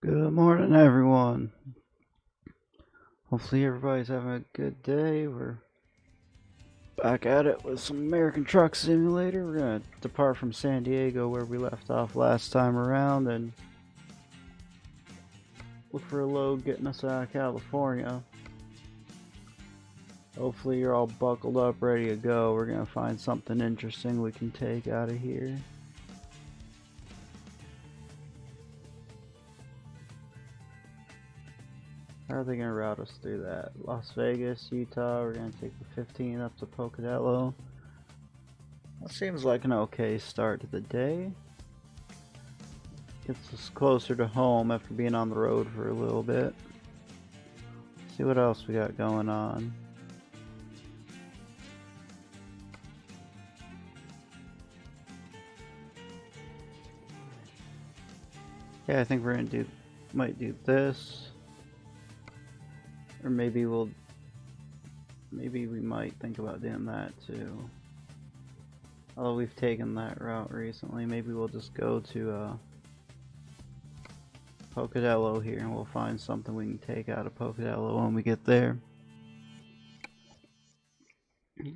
Good morning, everyone. Hopefully, everybody's having a good day. We're back at it with some American Truck Simulator. We're gonna depart from San Diego, where we left off last time around, and look for a load getting us out of California. Hopefully, you're all buckled up, ready to go. We're gonna find something interesting we can take out of here. How are they going to route us through that? Las Vegas, Utah, we're going to take the 15 up to Pocatello. That seems like an okay start to the day. Gets us closer to home after being on the road for a little bit. See what else we got going on. Yeah, I think we're going to might do this. Or maybe we might think about doing that too. Although we've taken that route recently, maybe we'll just go to Pocatello here and we'll find something we can take out of Pocatello when we get there.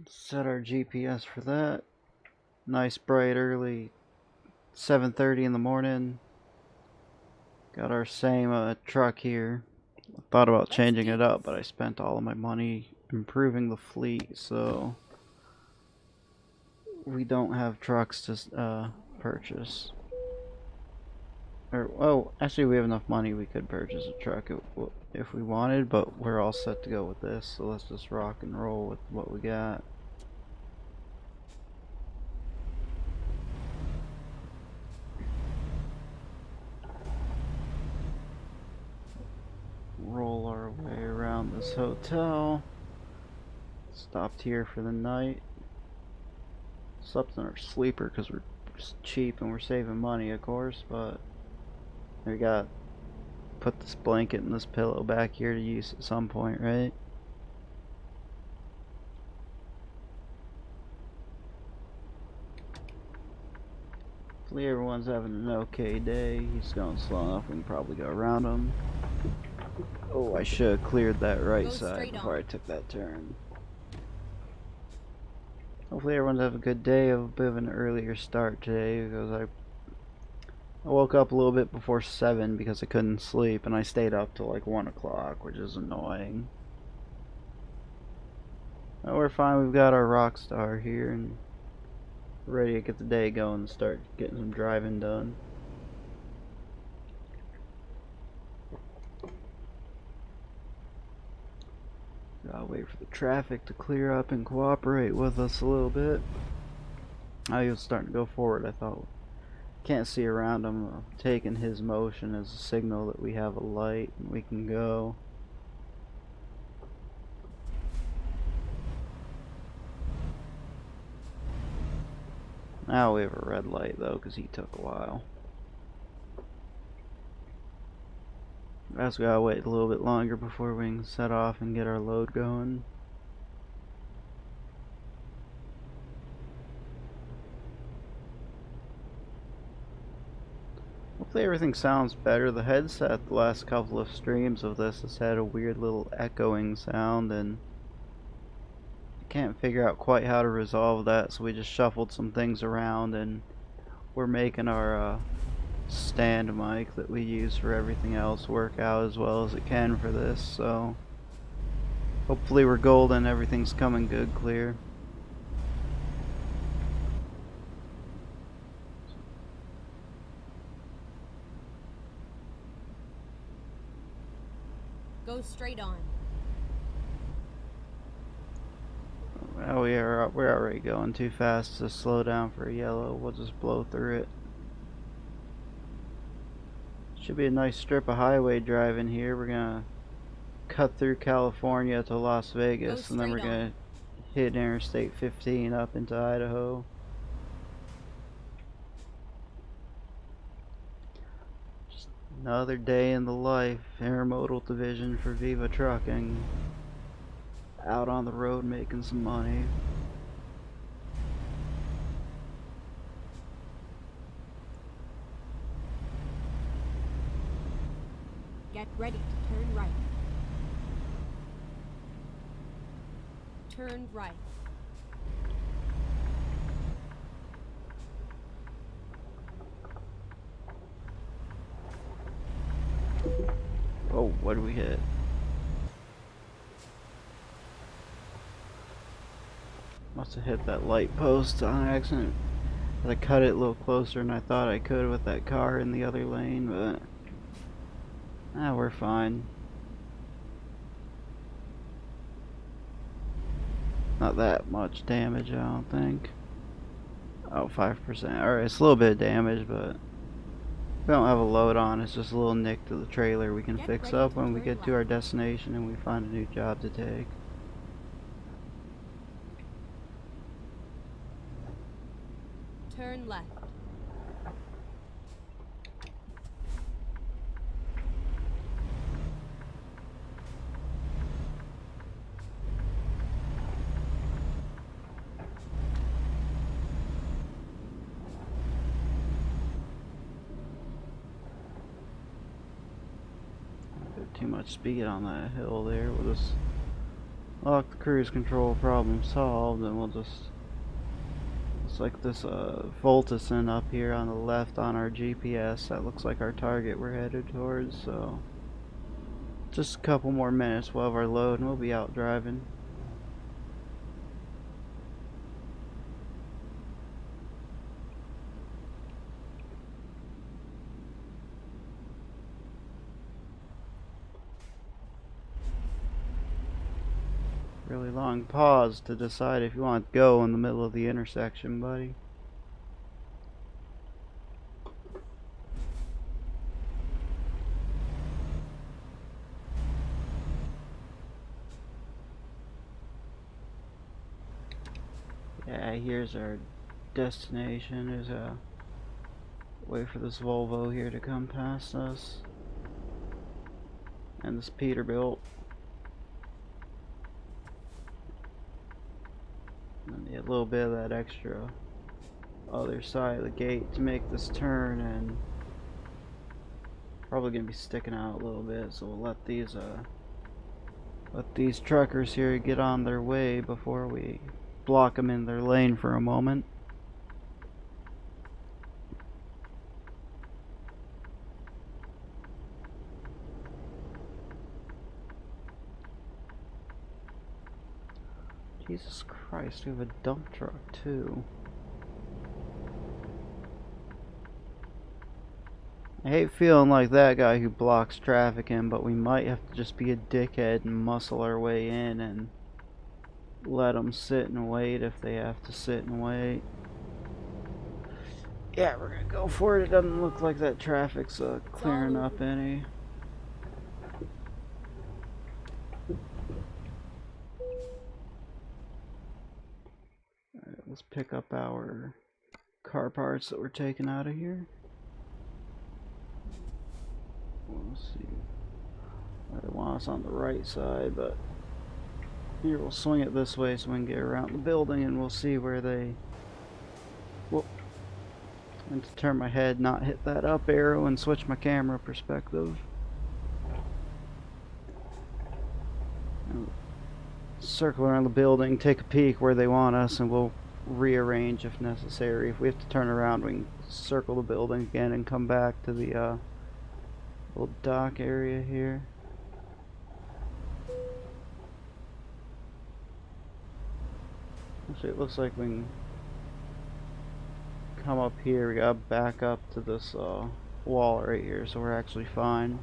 Set our GPS for that. Nice bright early 7:30 in the morning. Got our same truck here. I thought about changing it up, but I spent all of my money improving the fleet, so we don't have trucks to purchase. Oh, actually we have enough money we could purchase a truck if we wanted, but we're all set to go with this, so let's just rock and roll with what we got. Roll our way around this hotel. Stopped here for the night. Slept in our sleeper because we're cheap and we're saving money, of course, but we got put this blanket and this pillow back here to use at some point, right? Hopefully everyone's having an okay day. He's going slow enough we can probably go around him. Oh, I should have cleared that right side before I took that turn. Hopefully everyone's having a good day. I have a bit of an earlier start today because I woke up a little bit before 7 because I couldn't sleep, and I stayed up till like 1 o'clock, which is annoying. Well, we're fine. We've got our Rockstar here and ready to get the day going and start getting some driving done. Gotta wait for the traffic to clear up and cooperate with us a little bit. He was starting to go forward. I thought, can't see around him. I'm taking his motion as a signal that we have a light and we can go. Now we have a red light though, because he took a while. I just gotta wait a little bit longer before we can set off and get our load going. Hopefully everything sounds better. The headset, the last couple of streams of this, has had a weird little echoing sound, and I can't figure out quite how to resolve that, so we just shuffled some things around, and we're making our stand mic that we use for everything else work out as well as it can for this, so hopefully we're golden, everything's coming good clear. Go straight on. Well, we're already going too fast to slow down for a yellow. We'll just blow through it. Should be a nice strip of highway driving here. We're gonna cut through California to Las Vegas, and then we're gonna hit Interstate 15 up into Idaho. Just another day in the life. Intermodal division for Viva Trucking. Out on the road making some money. Ready to turn right. Turn right. Oh, what do we hit? Must have hit that light post on accident. I cut it a little closer than I thought I could with that car in the other lane, but we're fine. Not that much damage, I don't think. Oh, 5%. Alright, it's a little bit of damage, but we don't have a load on. It's just a little nick to the trailer we can fix up when we get to our destination and we find a new job to take. Turn left. Too much speed on that hill there. We'll just lock the cruise control, problem solved, and we'll just... It's like this Voltison up here on the left on our GPS. That looks like our target we're headed towards, so... Just a couple more minutes, we'll have our load and we'll be out driving. Really long pause to decide if you want to go in the middle of the intersection, buddy. Yeah, here's our destination. There's a wait for this Volvo here to come past us. And this Peterbilt. And a little bit of that extra other side of the gate to make this turn, and probably gonna be sticking out a little bit, so we'll let these truckers here get on their way before we block them in their lane for a moment. Jesus Christ, we have a dump truck too. I hate feeling like that guy who blocks traffic in, but we might have to just be a dickhead and muscle our way in and let them sit and wait if they have to sit and wait. Yeah, we're gonna go for it. It doesn't look like that traffic's clearing up any. Alright, let's pick up our car parts that we're taking out of here. Let's see. They want us on the right side, but here we'll swing it this way so we can get around the building and we'll see where they... Whoop. And to turn my head, not hit that up arrow, and switch my camera perspective. And circle around the building, take a peek where they want us, and we'll rearrange if necessary. If we have to turn around, we can circle the building again and come back to the little dock area here. Actually, it looks like we can come up here. We gotta back up to this wall right here, so we're actually fine.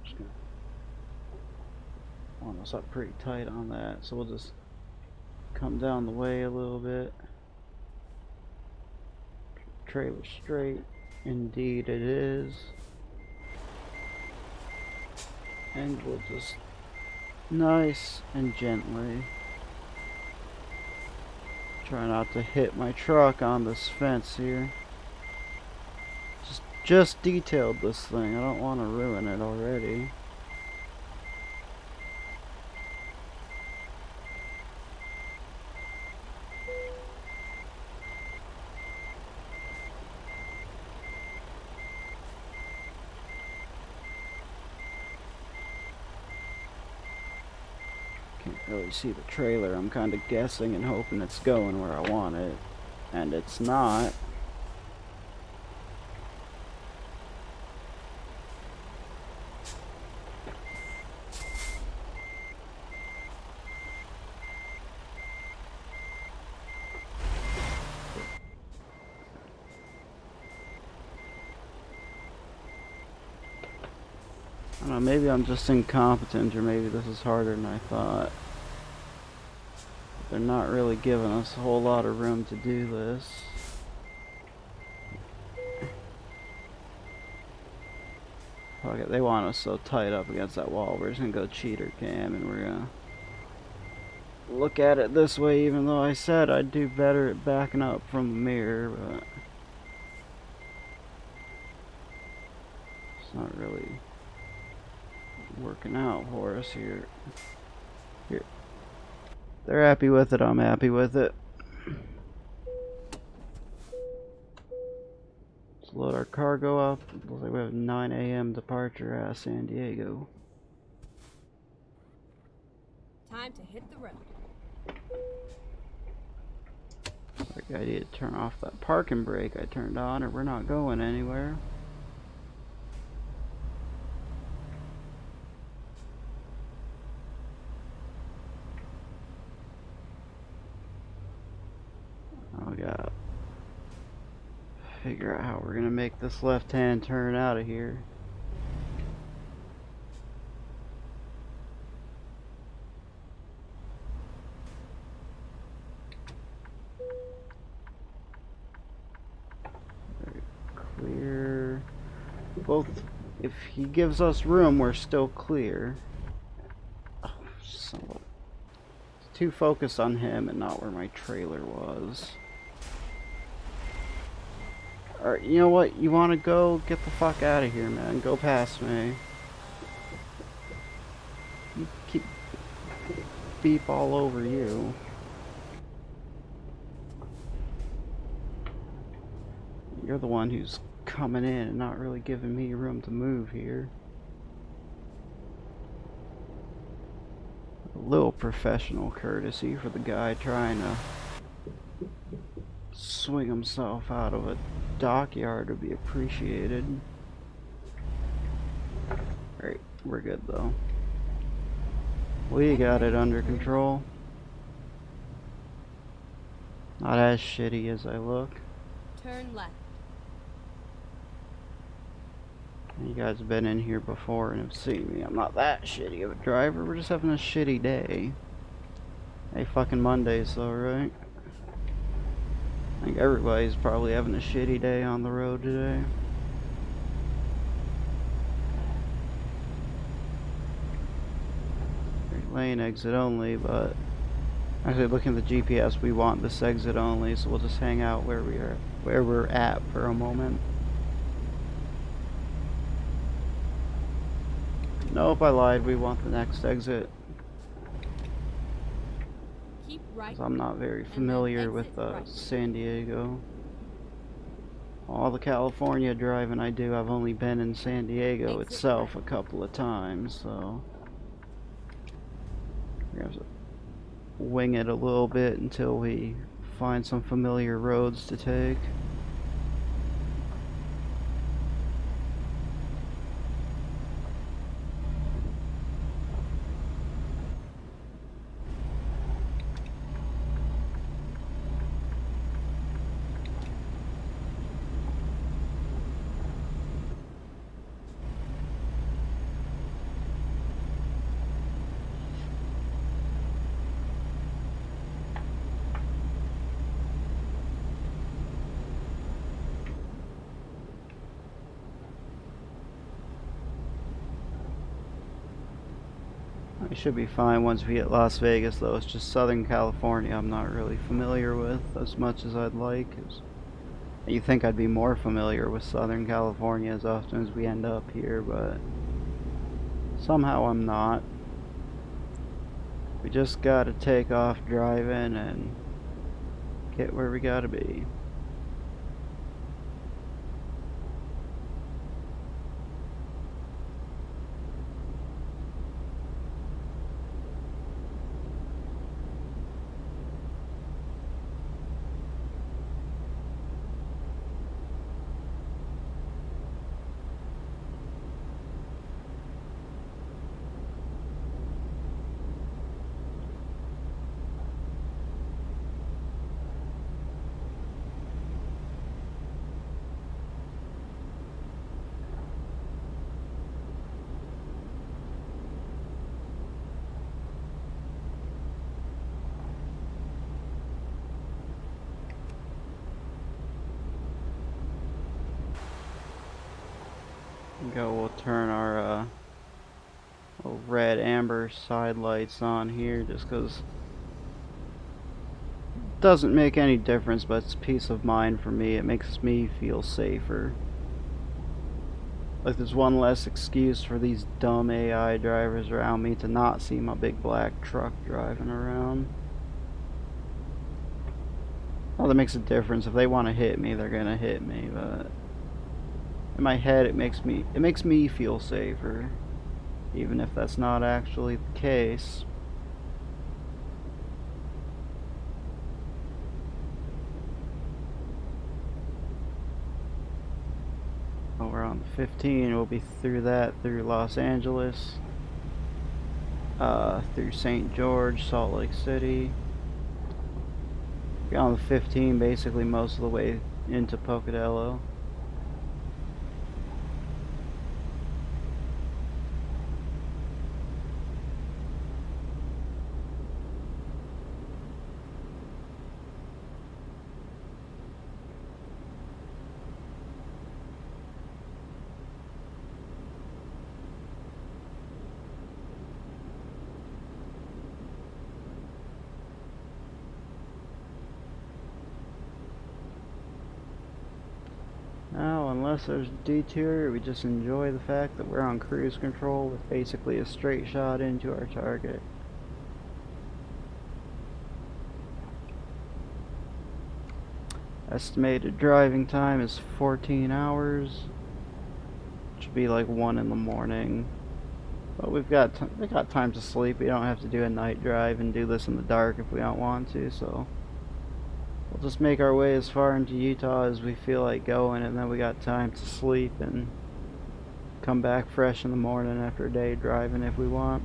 Just gonna want us up pretty tight on that, so we'll just come down the way a little bit. Trailer straight. Indeed it is. And we'll just nice and gently try not to hit my truck on this fence here. Just detailed this thing. I don't want to ruin it already. really see the trailer. I'm kind of guessing and hoping it's going where I want it, and it's not. I don't know, maybe I'm just incompetent, or maybe this is harder than I thought. They're not really giving us a whole lot of room to do this. Fuck it, they want us so tight up against that wall. We're just gonna go cheater cam, and we're gonna look at it this way, even though I said I'd do better at backing up from the mirror, but it's not really working out for us here. Here. They're happy with it, I'm happy with it. Let's load our cargo up. Looks like we have 9 a.m. departure at San Diego. Time to hit the road. Like I need to turn off that parking brake I turned on, or we're not going anywhere. Oh, we gotta figure out how we're gonna make this left-hand turn out of here. Very clear. Both, if he gives us room, we're still clear. Oh, son of a... Too focused on him and not where my trailer was. Alright, you know what? You wanna go? Get the fuck out of here, man. Go past me. You keep beep all over you. You're the one who's coming in and not really giving me room to move here. A little professional courtesy for the guy trying to swing himself out of a dockyard would be appreciated. Alright, we're good though. We got it under control. Not as shitty as I look. Turn left. You guys have been in here before and have seen me. I'm not that shitty of a driver. We're just having a shitty day. Hey, fucking Mondays though, right? I think everybody's probably having a shitty day on the road today. Lane exit only, but actually looking at the GPS, we want this exit only, so we'll just hang out where we're at for a moment. Nope, I lied. We want the next exit. Keep right. I'm not very familiar with right. San Diego. All the California driving I do, I've only been in San Diego Exit itself right. a couple of times, so we're gonna have to wing it a little bit until we find some familiar roads to take. We should be fine once we hit Las Vegas, though. It's just Southern California I'm not really familiar with as much as I'd like. You think I'd be more familiar with Southern California as often as we end up here, but somehow I'm not. We just gotta take off driving and get where we gotta be. We'll turn our little red amber side lights on here just because it doesn't make any difference, but it's peace of mind for me. It makes me feel safer. Like there's one less excuse for these dumb AI drivers around me to not see my big black truck driving around. Well, that makes a difference. If they want to hit me, they're gonna hit me, but in my head it makes me feel safer, even if that's not actually the case. Over on the 15, we'll be through Los Angeles, through St. George, Salt Lake City. We're on the 15 basically most of the way into Pocatello. Now, unless there's a detour, we just enjoy the fact that we're on cruise control with basically a straight shot into our target. Estimated driving time is 14 hours. Which would be like 1 in the morning. But we got time to sleep. We don't have to do a night drive and do this in the dark if we don't want to, so we'll just make our way as far into Utah as we feel like going, and then we got time to sleep and come back fresh in the morning after a day driving if we want.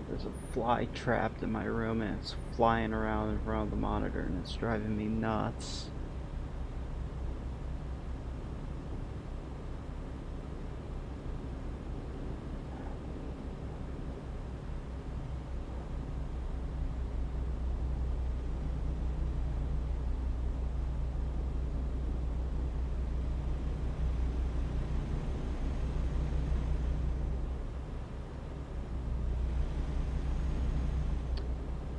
There's a fly trapped in my room and it's flying around in front of the monitor and it's driving me nuts.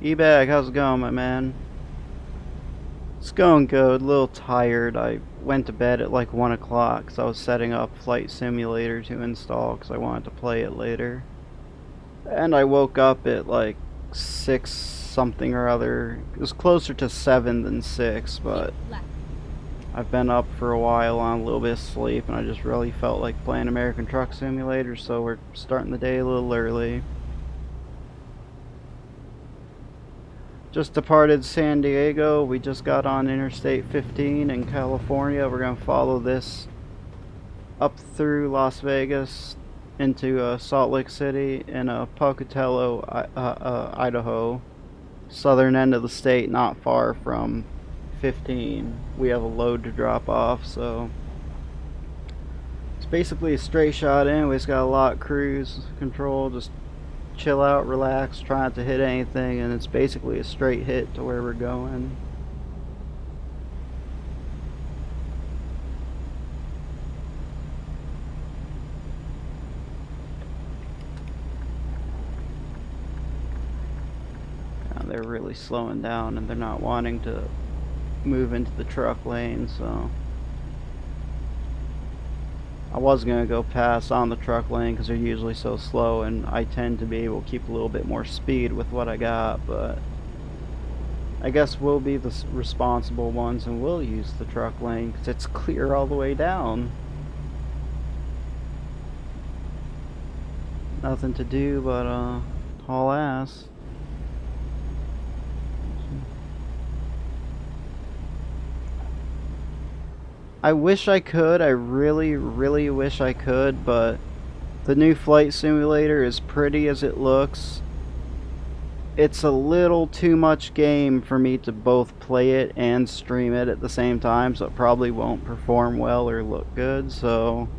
E-Bag, how's it going, my man? It's going good, a little tired. I went to bed at like 1 o'clock because I was setting up Flight Simulator to install because I wanted to play it later. And I woke up at like 6 something or other. It was closer to 7 than 6, but I've been up for a while on a little bit of sleep and I just really felt like playing American Truck Simulator, so we're starting the day a little early. Just departed San Diego. We just got on Interstate 15 in California. We're going to follow this up through Las Vegas into Salt Lake City and Pocatello, Idaho. Southern end of the state, not far from 15. We have a load to drop off, so it's basically a straight shot in. We just got a lot cruise control, just chill out, relax, try not to hit anything, and it's basically a straight hit to where we're going. Now they're really slowing down and they're not wanting to move into the truck lane, so I was going to go past on the truck lane because they're usually so slow and I tend to be able to keep a little bit more speed with what I got, but I guess we'll be the responsible ones and we'll use the truck lane because it's clear all the way down. Nothing to do but haul ass. I wish I could. I really, really wish I could, but the new flight simulator, as pretty as it looks, it's a little too much game for me to both play it and stream it at the same time, so it probably won't perform well or look good, so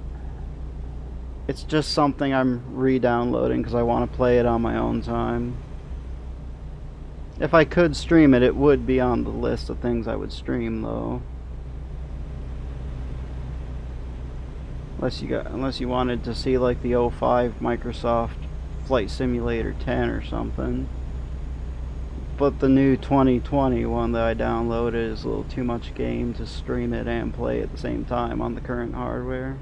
it's just something I'm re-downloading because I want to play it on my own time. If I could stream it, it would be on the list of things I would stream, though. Unless you wanted to see like the '05 Microsoft Flight Simulator 10 or something. But the new 2020 one that I downloaded is a little too much game to stream it and play at the same time on the current hardware.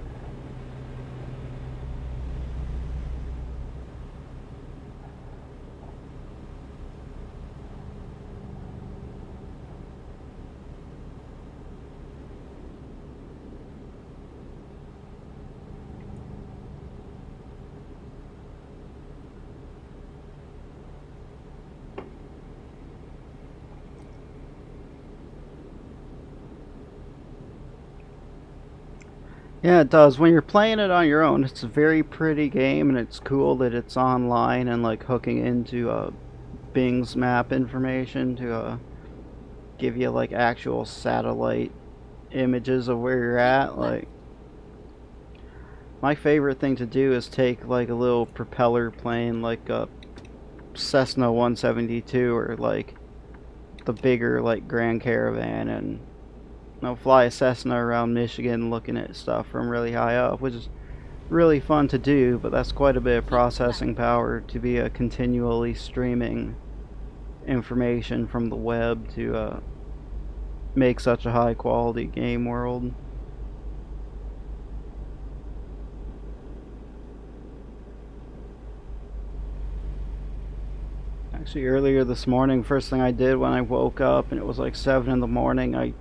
Yeah, it does. When you're playing it on your own, it's a very pretty game, and it's cool that it's online and like hooking into Bing's map information to give you like actual satellite images of where you're at. Like, my favorite thing to do is take like a little propeller plane, like a Cessna 172 or like the bigger like Grand Caravan, and fly a Cessna around Michigan looking at stuff from really high up, which is really fun to do, but that's quite a bit of processing power to be continually streaming information from the web to make such a high quality game world. Actually, earlier this morning, first thing I did when I woke up, and it was like 7 in the morning, I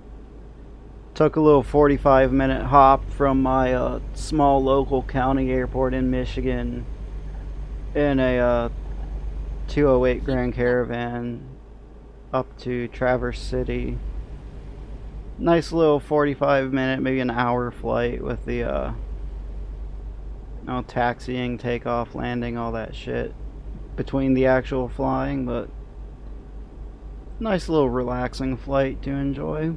took a little 45-minute hop from my small local county airport in Michigan in a 208 Grand Caravan up to Traverse City. Nice little 45-minute, maybe an hour flight with the taxiing, takeoff, landing, all that shit between the actual flying, but nice little relaxing flight to enjoy.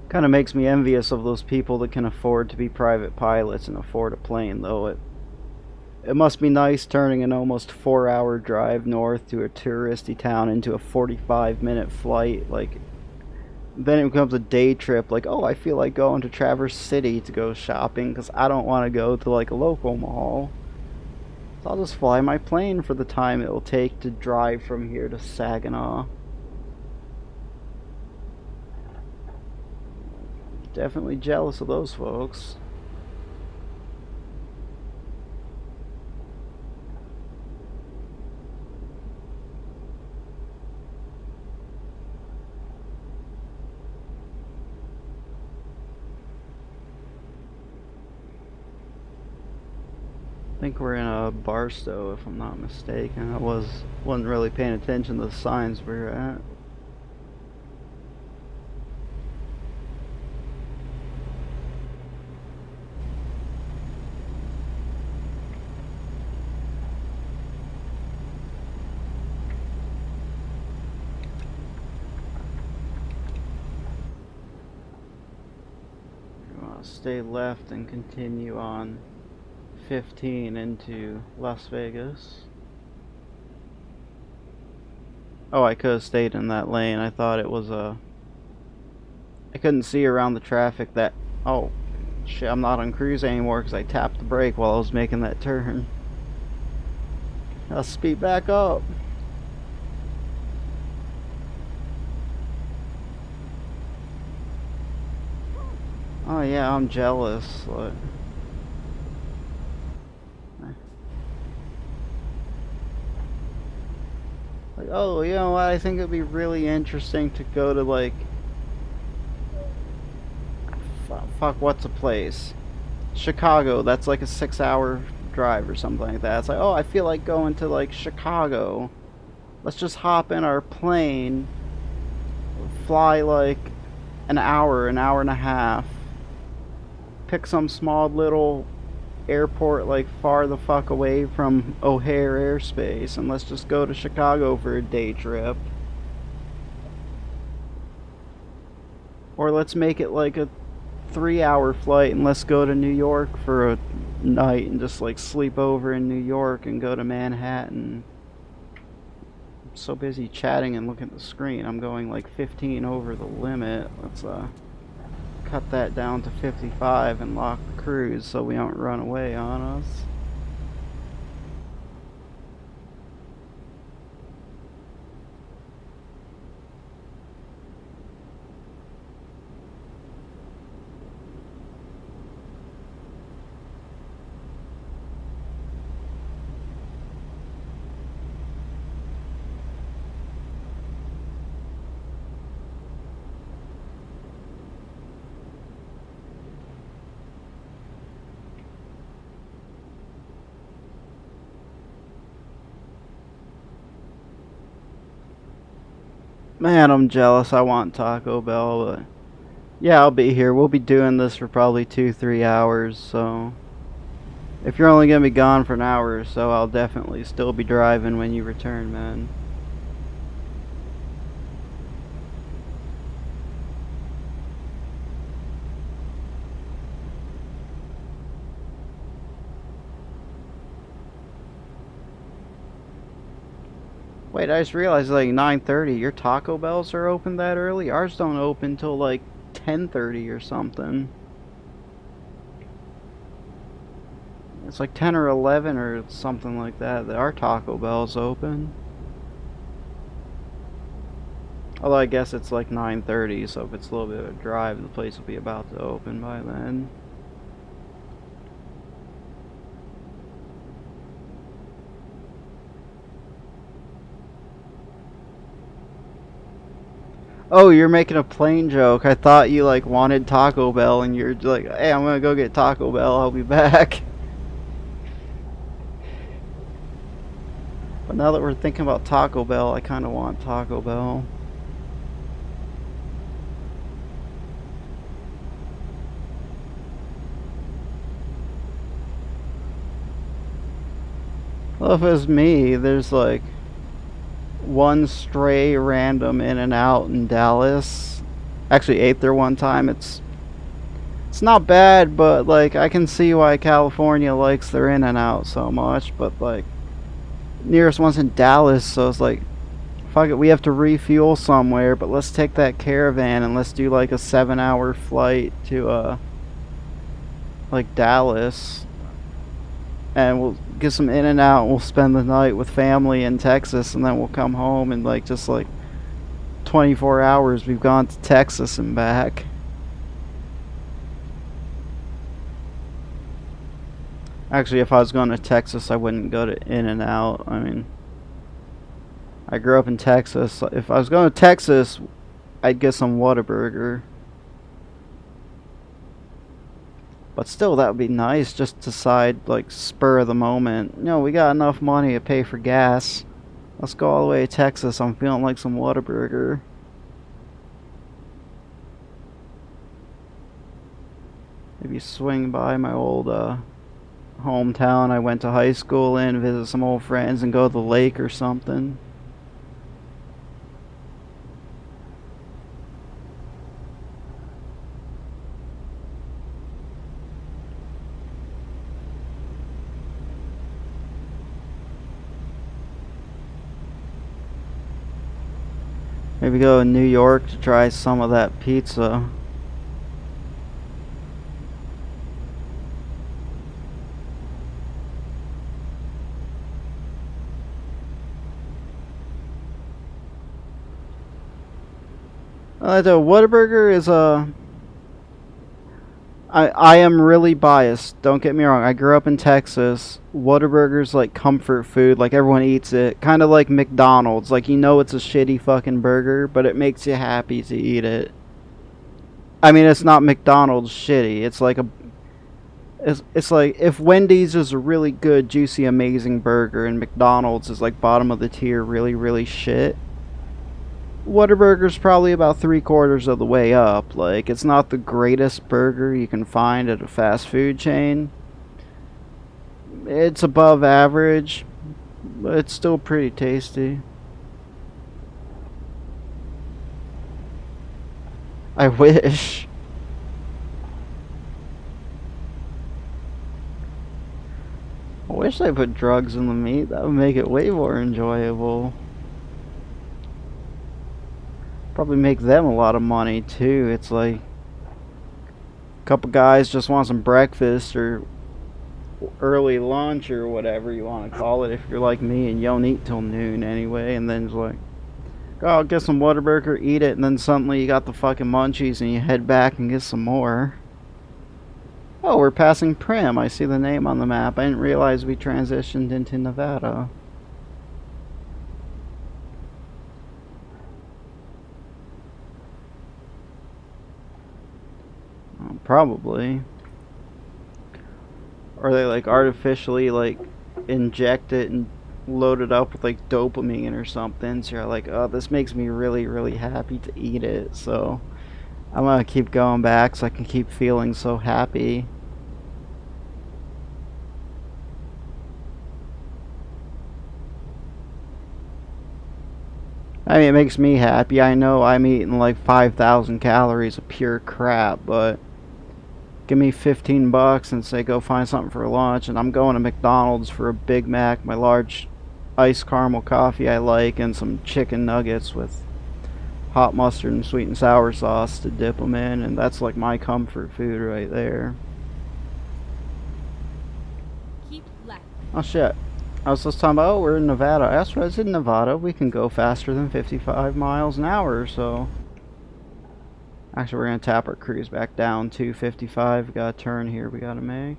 Kind of makes me envious of those people that can afford to be private pilots and afford a plane, though. It must be nice turning an almost 4-hour drive north to a touristy town into a 45-minute flight. Like, then it becomes a day trip. Like, oh, I feel like going to Traverse City to go shopping because I don't want to go to like a local mall. So I'll just fly my plane for the time it will take to drive from here to Saginaw. Definitely jealous of those folks. I think we're in a Barstow, if I'm not mistaken. I wasn't really paying attention to the signs we were at. Stay left and continue on 15 into Las Vegas. Oh, I could have stayed in that lane. I thought it was I couldn't see around the traffic that... Oh, shit, I'm not on cruise anymore because I tapped the brake while I was making that turn. I'll speed back up. Oh yeah, I'm jealous. Like, oh, you know what? I think it'd be really interesting to go to like, fuck, what's a place? Chicago. That's like a 6-hour drive or something like that. It's like, oh, I feel like going to like Chicago. Let's just hop in our plane, fly like an hour and a half. Pick some small little airport like far the fuck away from O'Hare airspace, and let's just go to Chicago for a day trip. Or let's make it like a 3 hour flight and let's go to New York for a night and just like sleep over in New York and go to Manhattan. I'm so busy chatting and looking at the screen. I'm going like 15 over the limit. Let's cut that down to 55 and lock the cruise so we don't run away on us. Man, I'm jealous. I want Taco Bell, but yeah, I'll be here. We'll be doing this for probably 2-3 hours, so if you're only gonna be gone for an hour or so, I'll definitely still be driving when you return, man. Wait, I just realized like 9:30. Your Taco Bells are open that early? Ours don't open till like 10:30 or something. It's like 10 or 11 or something like that our Taco Bell's open. Although I guess it's like 9:30, so if it's a little bit of a drive, the place will be about to open by then. Oh, you're making a plain joke. I thought you like wanted Taco Bell and you're like, hey, I'm gonna go get Taco Bell, I'll be back. But now that we're thinking about Taco Bell, I kinda want Taco Bell. Well, if it was me, there's like one stray random in and out in Dallas. Actually ate there one time. It's not bad, but like I can see why California likes their in and out so much, but like nearest one's in Dallas, so it's like fuck it, we have to refuel somewhere, but let's take that caravan and let's do like a 7 hour flight to like Dallas, and we'll get some in and out. We'll spend the night with family in Texas, and then we'll come home and like just like 24 hours we've gone to Texas and back. Actually, if I was going to Texas, I wouldn't go to In and Out. I mean, I grew up in Texas. If I was going to Texas, I'd get some Whataburger. But still, that would be nice. Just decide, like, spur of the moment. We got enough money to pay for gas. Let's go all the way to Texas. I'm feeling like some Whataburger. Maybe swing by my old hometown I went to high school in, visit some old friends, and go to the lake or something. Maybe go to New York to try some of that pizza. The Whataburger is a. I am really biased. Don't get me wrong. I grew up in Texas. Whataburger's like comfort food. Like everyone eats it. Kind of like McDonald's. Like it's a shitty fucking burger, but it makes you happy to eat it. I mean, it's not McDonald's shitty. It's like a. It's like if Wendy's is a really good, juicy, amazing burger, and McDonald's is like bottom of the tier, really, really shit. Whataburger's probably about 3/4 of the way up. Like, it's not the greatest burger you can find at a fast food chain. It's above average, but it's still pretty tasty. I wish. I wish they put drugs in the meat. That would make it way more enjoyable. Probably make them a lot of money too. It's like a couple guys just want some breakfast or early lunch or whatever you want to call it if you're like me and you don't eat till noon anyway, and then it's like, oh, I'll get some Whataburger, eat it, and then suddenly you got the fucking munchies and you head back and get some more. Oh, we're passing Prim. I see the name on the map. I didn't realize we transitioned into Nevada. Oh, probably. Or they like artificially like inject it and load it up with like dopamine or something. So you're like, oh, this makes me really, really happy to eat it. So I'm gonna keep going back so I can keep feeling so happy. I mean, it makes me happy. I know I'm eating like 5,000 calories of pure crap, but give me 15 bucks and say go find something for lunch, and I'm going to McDonald's for a Big Mac, my large iced caramel coffee I like, and some chicken nuggets with hot mustard and sweet and sour sauce to dip them in, and that's like my comfort food right there. Keep left. Oh shit. I was just talking about, oh, we're in Nevada. That's right, it's in Nevada. We can go faster than 55 miles an hour, so. Actually, we're going to tap our cruise back down to 55. We got a turn here we got to make.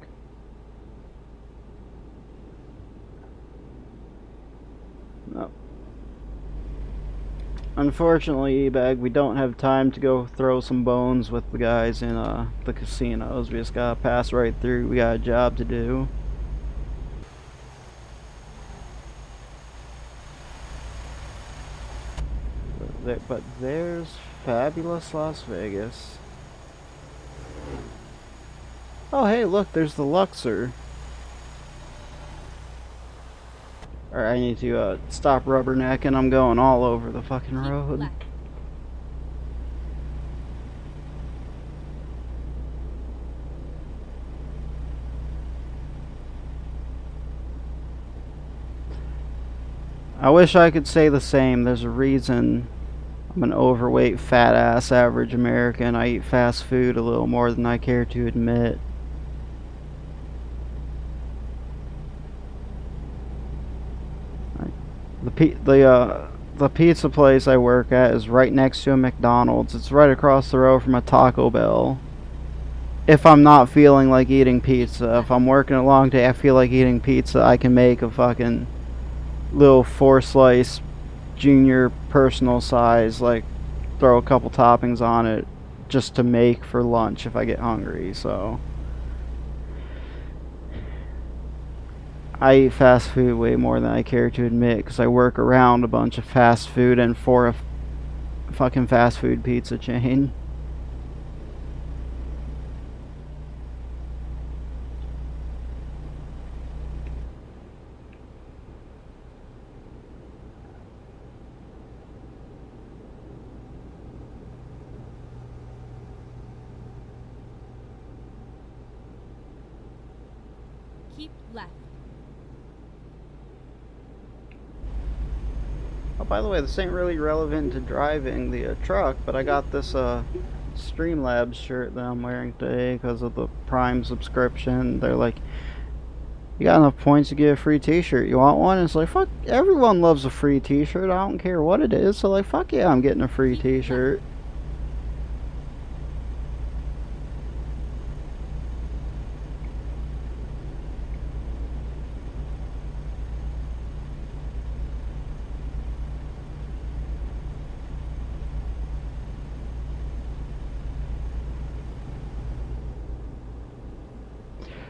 Oh. Unfortunately, E-Bag, we don't have time to go throw some bones with the guys in the casinos. We just got to pass right through. We got a job to do. But there's fabulous Las Vegas. Oh, hey, look, there's the Luxor. Alright, I need to stop rubbernecking. I'm going all over the fucking road. Left. I wish I could say the same. There's a reason I'm an overweight, fat ass average American. I eat fast food a little more than I care to admit. The pizza place I work at is right next to a McDonald's. It's right across the road from a Taco Bell. If I'm not feeling like eating pizza, if I'm working a long day, I feel like eating pizza, I can make a fucking little 4-slice junior personal size, like throw a couple toppings on it just to make for lunch if I get hungry. So I eat fast food way more than I care to admit because I work around a bunch of fast food and for a fucking fast food pizza chain. Keep left. Oh, by the way, this ain't really relevant to driving the truck, but I got this Streamlabs shirt that I'm wearing today because of the Prime subscription. They're like, you got enough points to get a free t-shirt. You want one? It's like, fuck, everyone loves a free t-shirt. I don't care what it is. So like, fuck yeah, I'm getting a free t-shirt.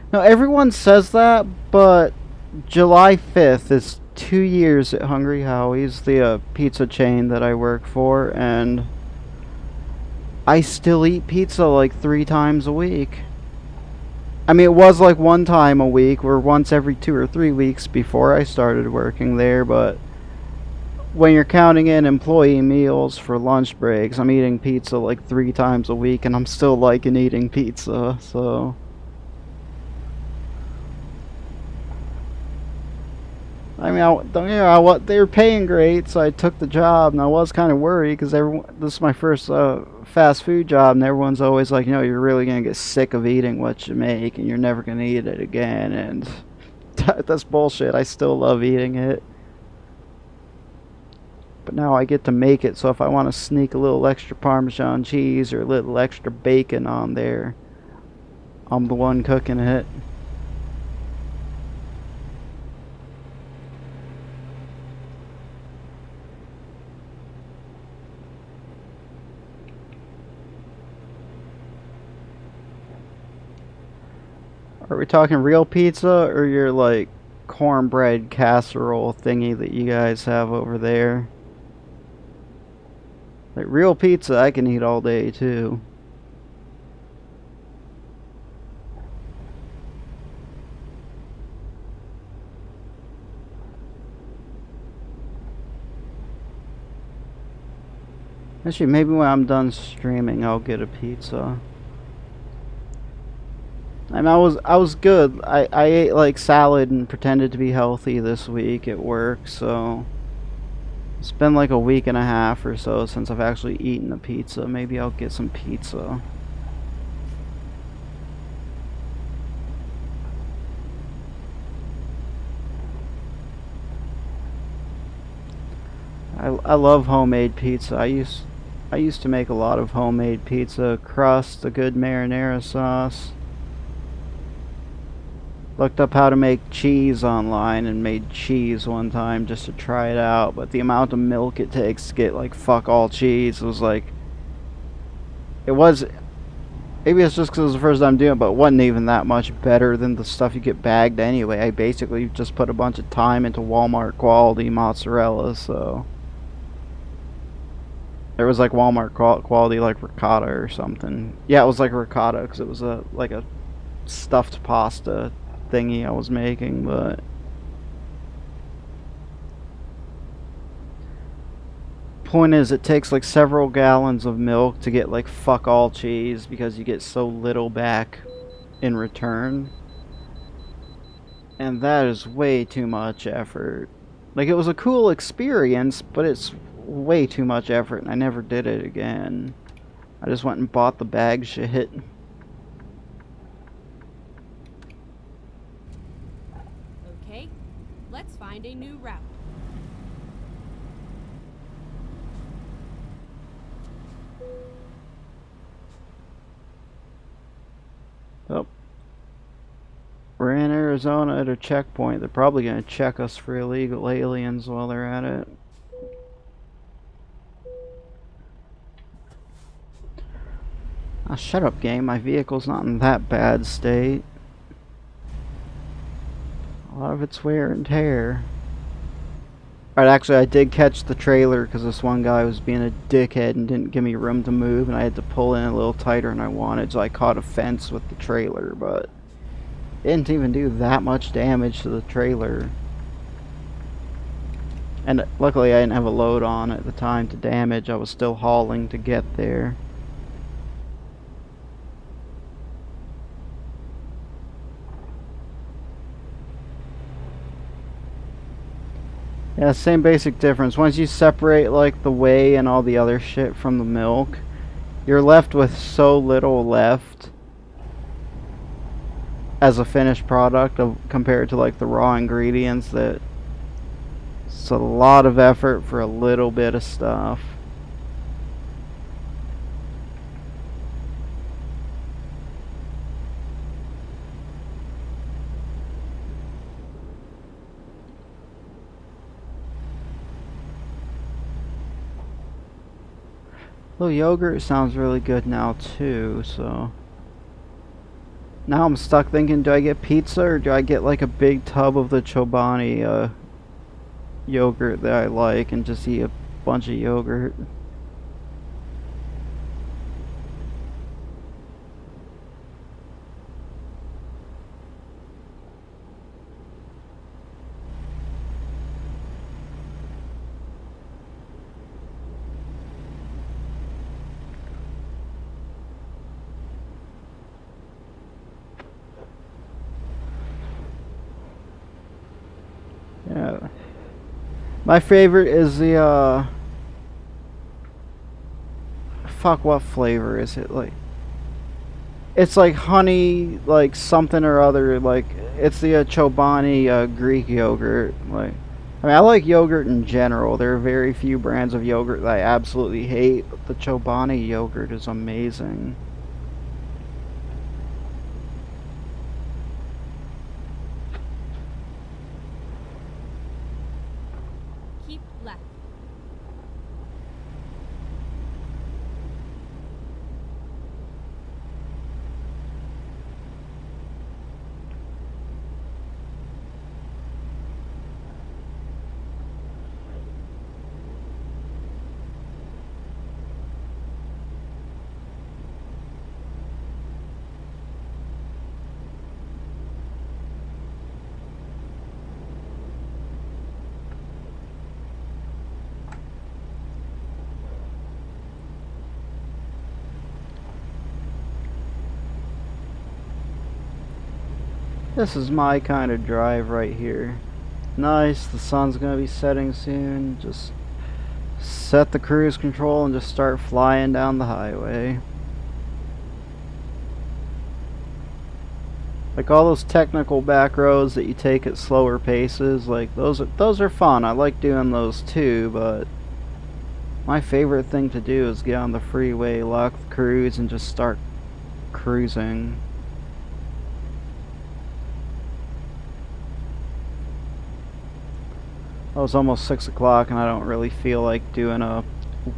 No, everyone says that, but July 5th is 2 years at Hungry Howie's, the pizza chain that I work for, and I still eat pizza like 3 times a week. I mean, it was like 1 time a week, or once every 2 or 3 weeks before I started working there, but when you're counting in employee meals for lunch breaks, I'm eating pizza like 3 times a week, and I'm still liking eating pizza, so. I mean, don't get me wrong, they were paying great, so I took the job, and I was kind of worried because this is my first fast food job, and everyone's always like, you're really gonna get sick of eating what you make, and you're never gonna eat it again, and that's bullshit. I still love eating it, but now I get to make it. So if I want to sneak a little extra Parmesan cheese or a little extra bacon on there, I'm the one cooking it. Are we talking real pizza or your like cornbread casserole thingy that you guys have over there? Like real pizza I can eat all day too. Actually, maybe when I'm done streaming I'll get a pizza. And I was good. I ate like salad and pretended to be healthy this week at work, so it's been like a week and a half or so since I've actually eaten a pizza. Maybe I'll get some pizza. I love homemade pizza. I used to make a lot of homemade pizza crust, a good marinara sauce. Looked up how to make cheese online and made cheese one time just to try it out, but the amount of milk it takes to get like fuck all cheese was like, it was, maybe it's just because it was the first time doing it, but it wasn't even that much better than the stuff you get bagged anyway. I basically just put a bunch of time into Walmart quality mozzarella, so there was like Walmart quality like ricotta or something. Yeah, it was like ricotta because it was like a stuffed pasta thingy I was making, but point is it takes like several gallons of milk to get like fuck all cheese because you get so little back in return, and that is way too much effort. Like, it was a cool experience, but it's way too much effort, and I never did it again. I just went and bought the bag shit. Let's find a new route. Oh. We're in Arizona at a checkpoint. They're probably going to check us for illegal aliens while they're at it. Oh, shut up, game. My vehicle's not in that bad state. A lot of it's wear and tear. Alright, actually, I did catch the trailer because this one guy was being a dickhead and didn't give me room to move, and I had to pull in a little tighter than I wanted, so I caught a fence with the trailer, but it didn't even do that much damage to the trailer. And luckily, I didn't have a load on at the time to damage. I was still hauling to get there. Yeah, same basic difference. Once you separate like the whey and all the other shit from the milk, you're left with so little left as a finished product compared to like the raw ingredients that it's a lot of effort for a little bit of stuff. Little yogurt sounds really good now too, so now I'm stuck thinking, do I get pizza or do I get like a big tub of the Chobani yogurt that I like and just eat a bunch of yogurt. Yeah. My favorite is the fuck, what flavor is it? Like, it's like honey, like something or other. Like, it's the Chobani Greek yogurt. Like, I mean, I like yogurt in general. There are very few brands of yogurt that I absolutely hate, but the Chobani yogurt is amazing. Keep left. This is my kind of drive right here. Nice, the sun's gonna be setting soon. Just set the cruise control and just start flying down the highway. Like all those technical back roads that you take at slower paces, like those are fun. I like doing those too, but my favorite thing to do is get on the freeway, lock the cruise, and just start cruising. Oh, it's almost 6 o'clock and I don't really feel like doing a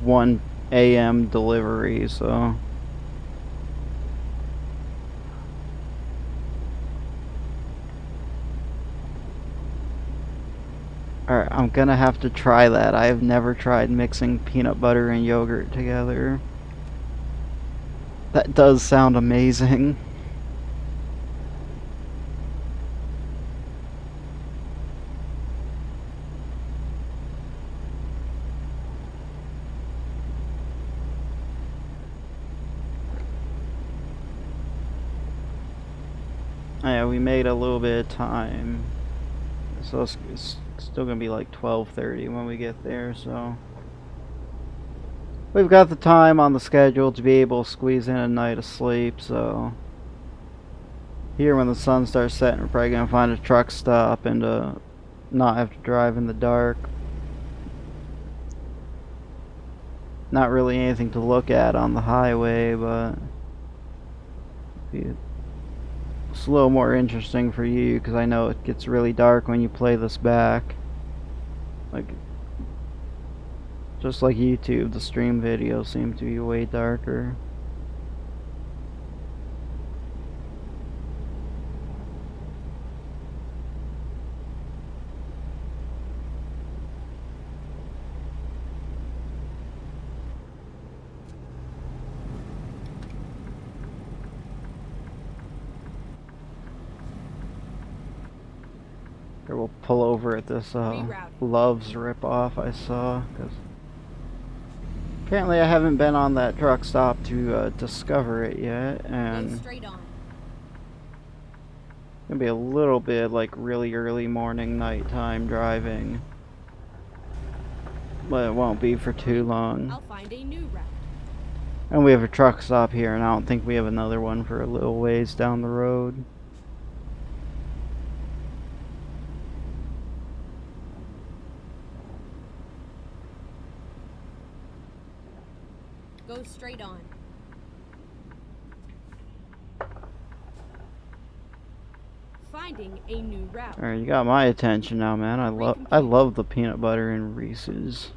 1 a.m. delivery, so... Alright, I'm gonna have to try that. I have never tried mixing peanut butter and yogurt together. That does sound amazing. Yeah, we made a little bit of time. So it's still gonna be like 12:30 when we get there, so... We've got the time on the schedule to be able to squeeze in a night of sleep, so... Here when the sun starts setting, we're probably gonna find a truck stop and not have to drive in the dark. Not really anything to look at on the highway, but... It's a little more interesting for you, because I know it gets really dark when you play this back. Like... Just like YouTube, the stream videos seem to be way darker. Here, we'll pull over at this Love's ripoff I saw, because apparently I haven't been on that truck stop to discover it yet, and Go straight on. gonna be a little bit like really early morning, nighttime driving, but it won't be for too long. I'll find a new route. And we have a truck stop here, and I don't think we have another one for a little ways down the road. Go straight on. Finding a new route. Alright, you got my attention now, man. I love the peanut butter and Reese's.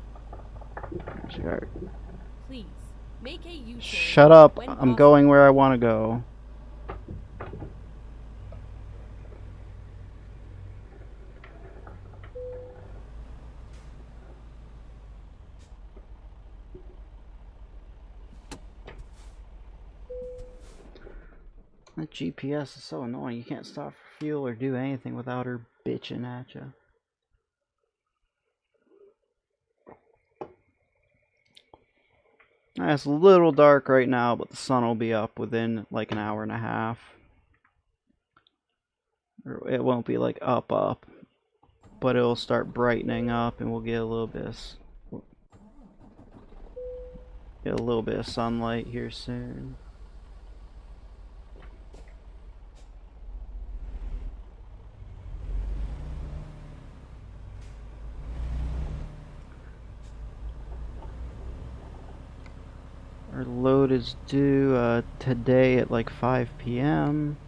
Please make a U-turn. Shut up! When I'm possible. going where I want to go. That GPS is so annoying. You can't stop for fuel or do anything without her bitching at you. It's a little dark right now, but the sun will be up within like an hour and a half. It won't be like up, but it'll start brightening up, and we'll get a little bit of sunlight here soon. Our load is due today at like 5 p.m.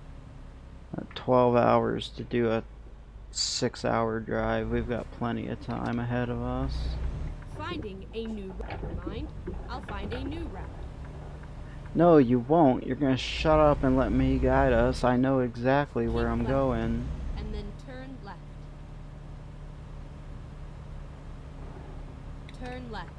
12 hours to do a 6-hour drive. We've got plenty of time ahead of us. Finding a new route. Never mind. I'll find a new route. No, you won't. You're gonna shut up and let me guide us. I know exactly where I'm Keep left, going. and then turn left. Turn left.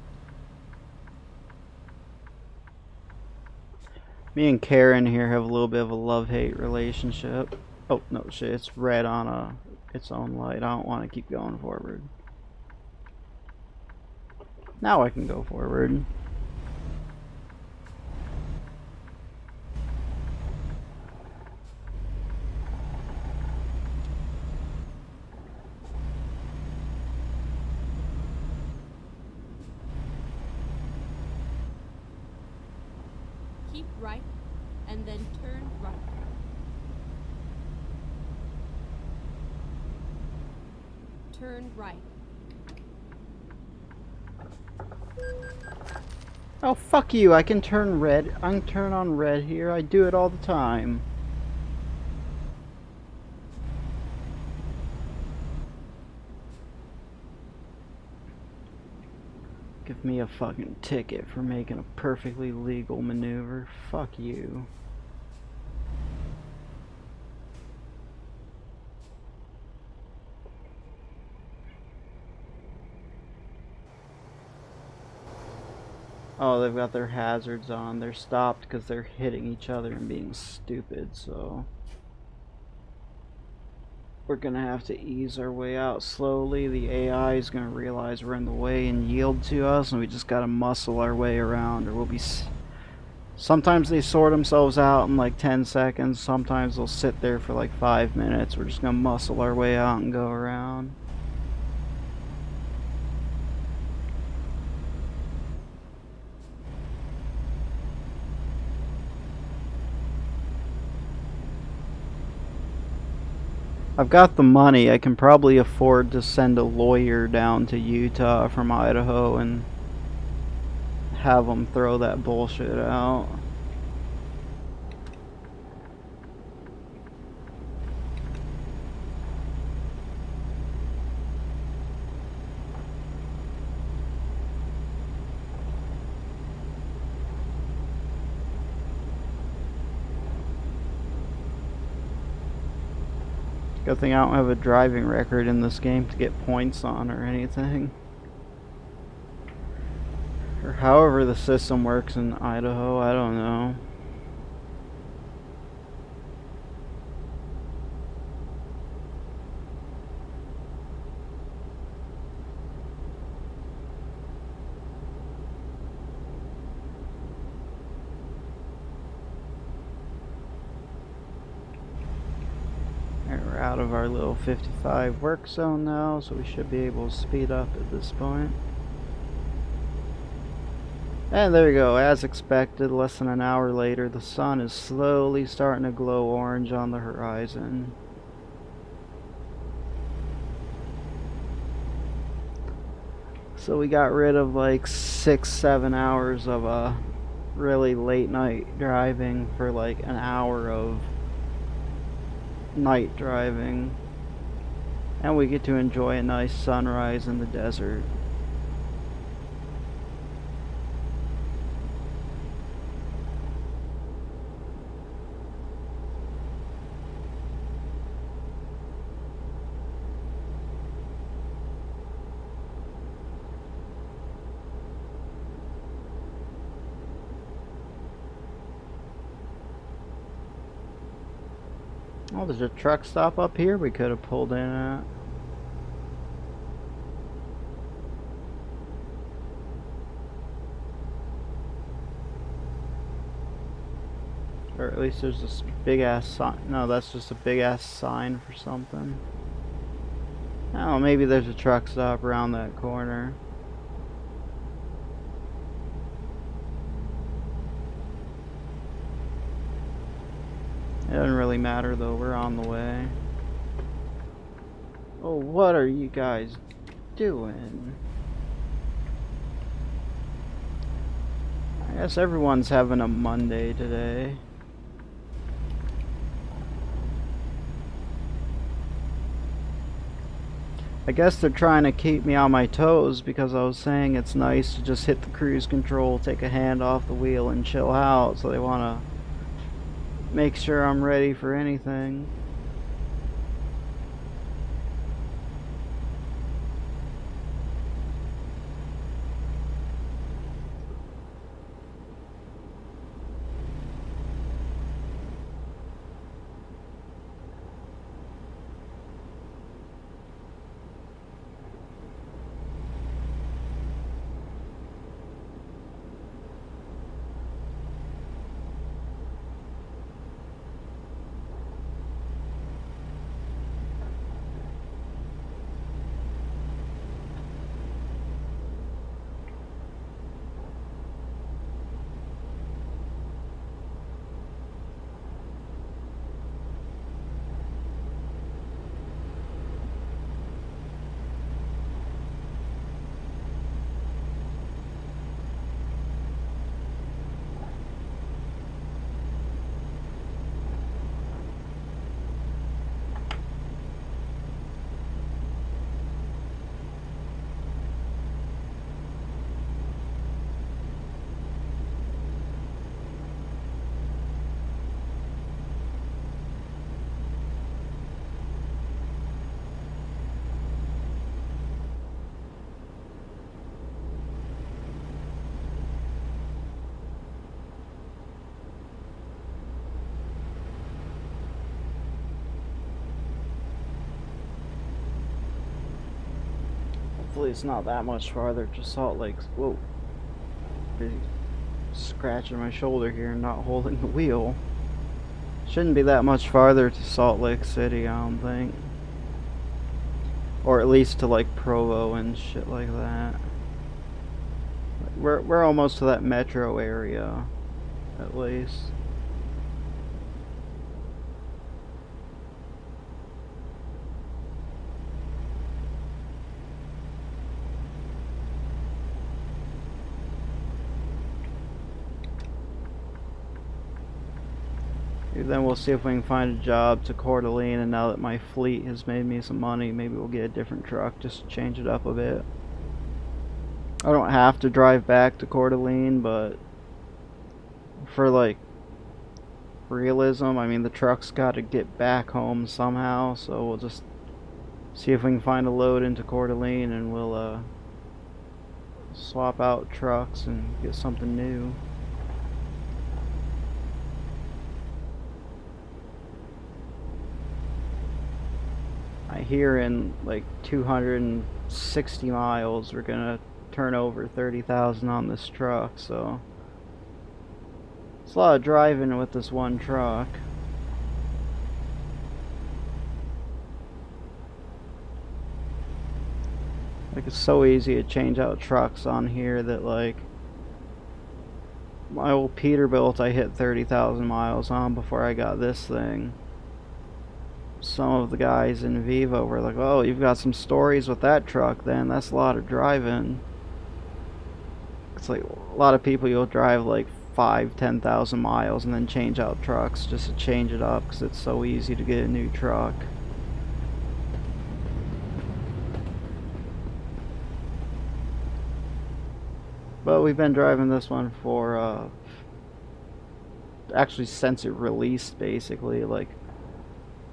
Me and Karen here have a little bit of a love-hate relationship. Oh, no shit, it's red on its own light. I don't want to keep going forward. Now I can go forward. Keep right, and then turn right. Turn right. Oh, fuck you. I can turn red. I can turn on red here. I do it all the time. Give me a fucking ticket for making a perfectly legal maneuver. Fuck you. Oh, they've got their hazards on. They're stopped because they're hitting each other and being stupid, so we're gonna have to ease our way out slowly. The AI is gonna realize we're in the way and yield to us, and we just gotta muscle our way around, or we'll be... Sometimes they sort themselves out in like 10 seconds. Sometimes they'll sit there for like 5 minutes. We're just gonna muscle our way out and go around. I've got the money. I can probably afford to send a lawyer down to Utah from Idaho and have them throw that bullshit out. Good thing I don't have a driving record in this game to get points on or anything. Or however the system works in Idaho, I don't know. We're out of our little 55 work zone now, so we should be able to speed up at this point. And there we go, as expected, less than an hour later, the sun is slowly starting to glow orange on the horizon. So we got rid of like 6-7 hours of really late night driving for like an hour of night driving. And we get to enjoy a nice sunrise in the desert. Oh, there's a truck stop up here we could have pulled in at. Or at least there's this big ass sign. No, that's just a big ass sign for something. Oh, maybe there's a truck stop around that corner. It doesn't really matter though, we're on the way. Oh, what are you guys doing? I guess everyone's having a Monday today. I guess they're trying to keep me on my toes because I was saying it's nice to just hit the cruise control, take a hand off the wheel, and chill out. So they want to make sure I'm ready for anything. Hopefully it's not that much farther to Salt Lake. Whoa. Busy scratching my shoulder here and not holding the wheel. Shouldn't be that much farther to Salt Lake City, I don't think. Or at least to like Provo and shit like that. We're almost to that metro area, at least. Then we'll see if we can find a job to Coeur d'Alene, and now that my fleet has made me some money, maybe we'll get a different truck just to change it up a bit. I don't have to drive back to Coeur d'Alene, but for like realism, I mean the truck's got to get back home somehow, so we'll just see if we can find a load into Coeur d'Alene, and we'll swap out trucks and get something new. I hear in like 260 miles we're gonna turn over 30,000 on this truck, so it's a lot of driving with this one truck. Like, it's so easy to change out trucks on here that, like, my old Peterbilt I hit 30,000 miles on before I got this thing. Some of the guys in Vivo were like, oh, you've got some stories with that truck then, that's a lot of driving. It's like a lot of people, you'll drive like 5-10,000 miles and then change out trucks just to change it up because it's so easy to get a new truck. But we've been driving this one for actually since it released, basically. Like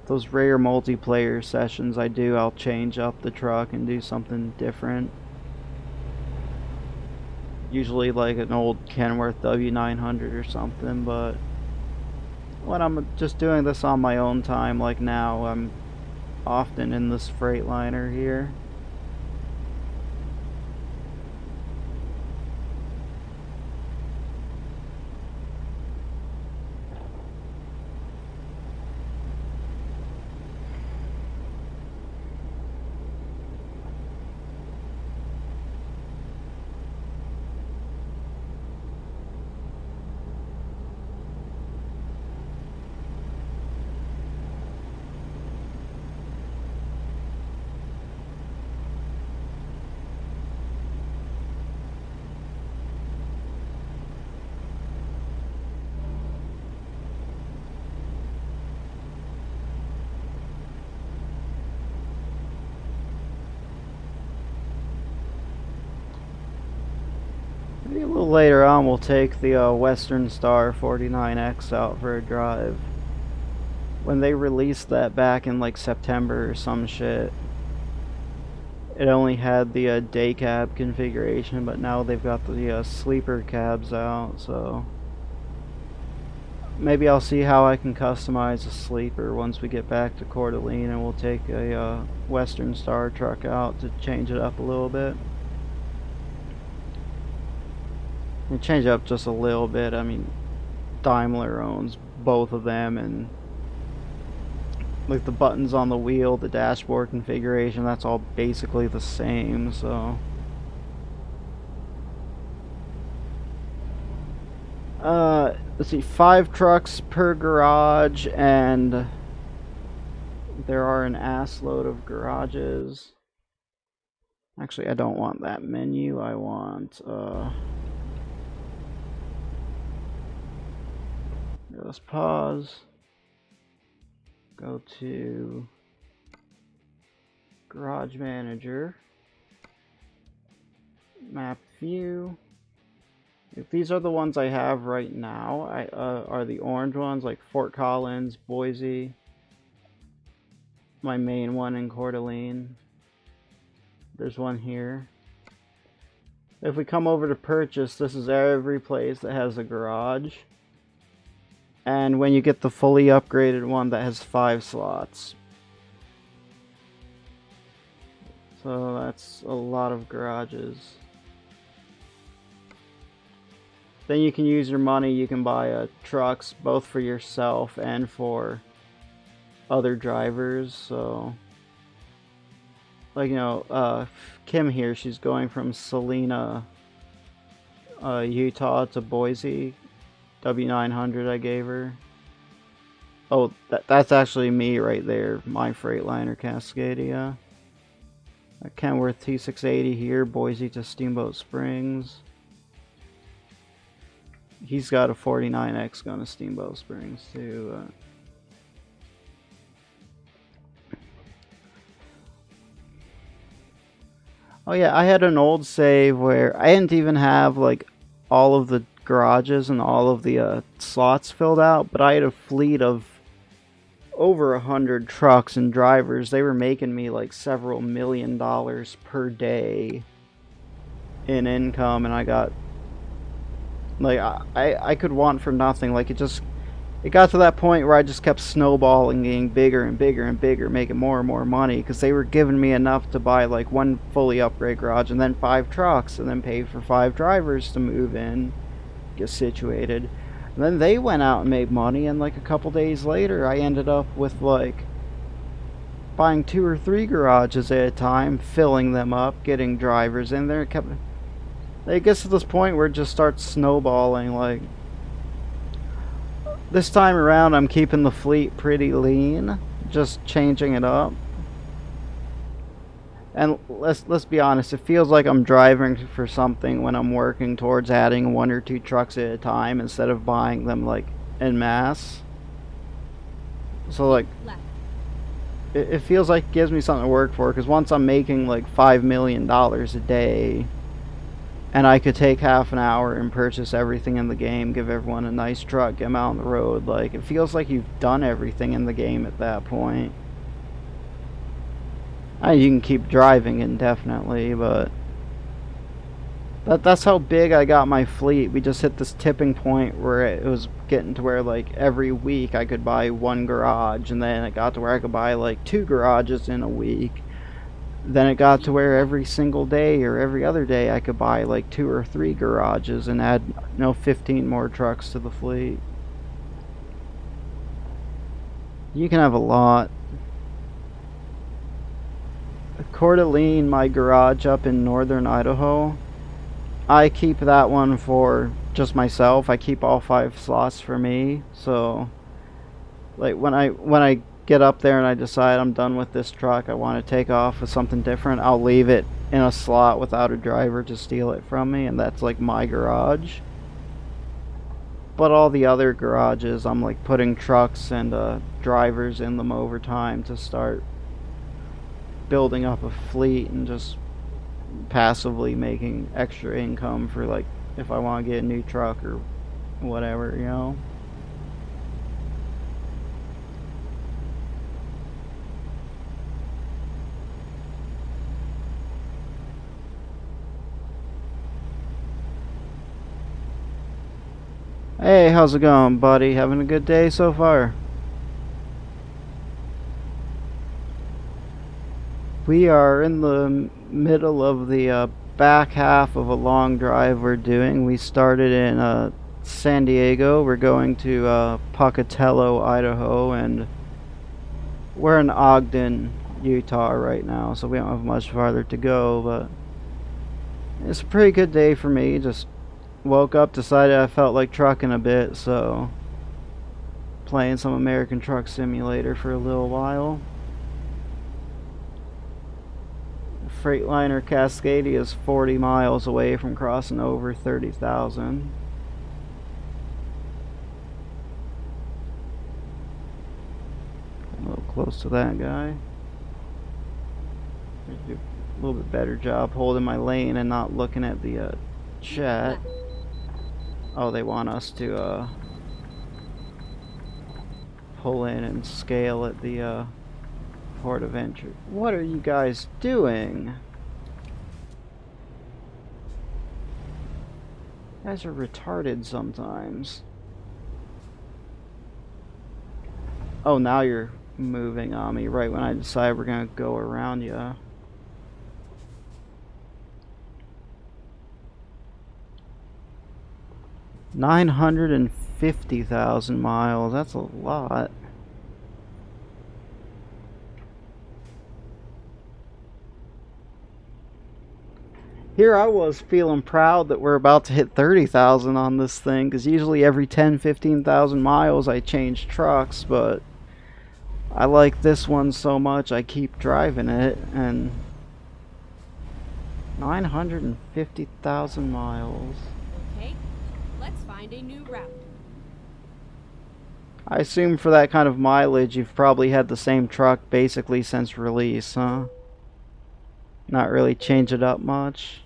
those rare multiplayer sessions I do, I'll change up the truck and do something different. Usually like an old Kenworth W900 or something, but when I'm just doing this on my own time, like now, I'm often in this Freightliner here. Maybe a little later on we'll take the Western Star 49X out for a drive. When they released that back in like September or some shit, it only had the day cab configuration, but now they've got the sleeper cabs out, so maybe I'll see how I can customize a sleeper once we get back to Coeur d'Alene, and we'll take a Western Star truck out to change it up a little bit. And change it up just a little bit. I mean, Daimler owns both of them, and like the buttons on the wheel, the dashboard configuration, that's all basically the same, so let's see, 5 trucks per garage, and there are an ass load of garages. Actually, I don't want that menu. I want let's pause. Go to Garage Manager, Map View. If these are the ones I have right now, are the orange ones like Fort Collins, Boise, my main one in Coeur d'Alene. There's one here. If we come over to purchase, this is every place that has a garage. And when you get the fully upgraded one, that has 5 slots. So that's a lot of garages. Then you can use your money, you can buy trucks, both for yourself and for other drivers. So, like, you know, Kim here, she's going from Salina, Utah to Boise. W900 I gave her. Oh, that's actually me right there. My Freightliner Cascadia. A Kenworth T680 here, Boise to Steamboat Springs. He's got a 49X going to Steamboat Springs too. Oh yeah, I had an old save where I didn't even have like all of the garages and all of the slots filled out, but I had a fleet of over 100 trucks and drivers. They were making me like several $1,000,000 per day in income, and I got like I could want for nothing. Like it got to that point where I just kept snowballing, getting bigger and bigger and bigger, making more and more money, because they were giving me enough to buy like 1 fully upgrade garage and then 5 trucks, and then pay for 5 drivers to move in, get situated. And then they went out and made money, and like a couple days later I ended up with like buying 2 or 3 garages at a time, filling them up, getting drivers in there. It gets to this point where it just starts snowballing. Like this time around I'm keeping the fleet pretty lean, just changing it up. And let's be honest, it feels like I'm driving for something when I'm working towards adding 1 or 2 trucks at a time instead of buying them like en masse. So like it feels like it gives me something to work for, because once I'm making like $5 million a day, and I could take half an hour and purchase everything in the game, give everyone a nice truck, get them out on the road, like it feels like you've done everything in the game at that point. You can keep driving indefinitely, but That's how big I got my fleet. We just hit this tipping point where it was getting to where like every week I could buy one garage, and then it got to where I could buy like two garages in a week. Then it got to Keep where left. every single day or every other day I could buy like two or three garages and add 15 more trucks to the fleet. You can have a lot. Coeur d'Alene, my garage up in northern Idaho, I keep that one for just myself. I keep all 5 slots for me. So like when I get up there and I decide I'm done with this truck, I want to take off with something different, I'll leave it in a slot without a driver to steal it from me, and that's like my garage. But all the other garages, I'm like putting trucks and drivers in them over time to start building up a fleet and just passively making extra income for like if I want to get a new truck or whatever, you know. Hey, how's it going, buddy? Having a good day so far? We are in the middle of the back half of a long drive we're doing. We started in San Diego. We're going to Pocatello, Idaho, and we're in Ogden, Utah right now, so we don't have much farther to go, but it's a pretty good day for me. Just woke up, decided I felt like trucking a bit, so playing some American Truck Simulator for a little while. Freightliner Cascadia is 40 miles away from crossing over 30,000. A little close to that guy. Do a little bit better job holding my lane and not looking at the chat. Oh, they want us to pull in and scale at the port of entry. What are you guys doing? You guys are retarded sometimes. Oh, now you're moving on me right when I decide we're gonna go around you. $950,000 miles. That's a lot. Here I was feeling proud that we're about to hit 30,000 on this thing, because usually every 10-15,000 miles I change trucks, but I like this one so much I keep driving it, and 950,000 miles. Okay, let's find a new route. I assume for that kind of mileage you've probably had the same truck basically since release, huh? Not really change it up much.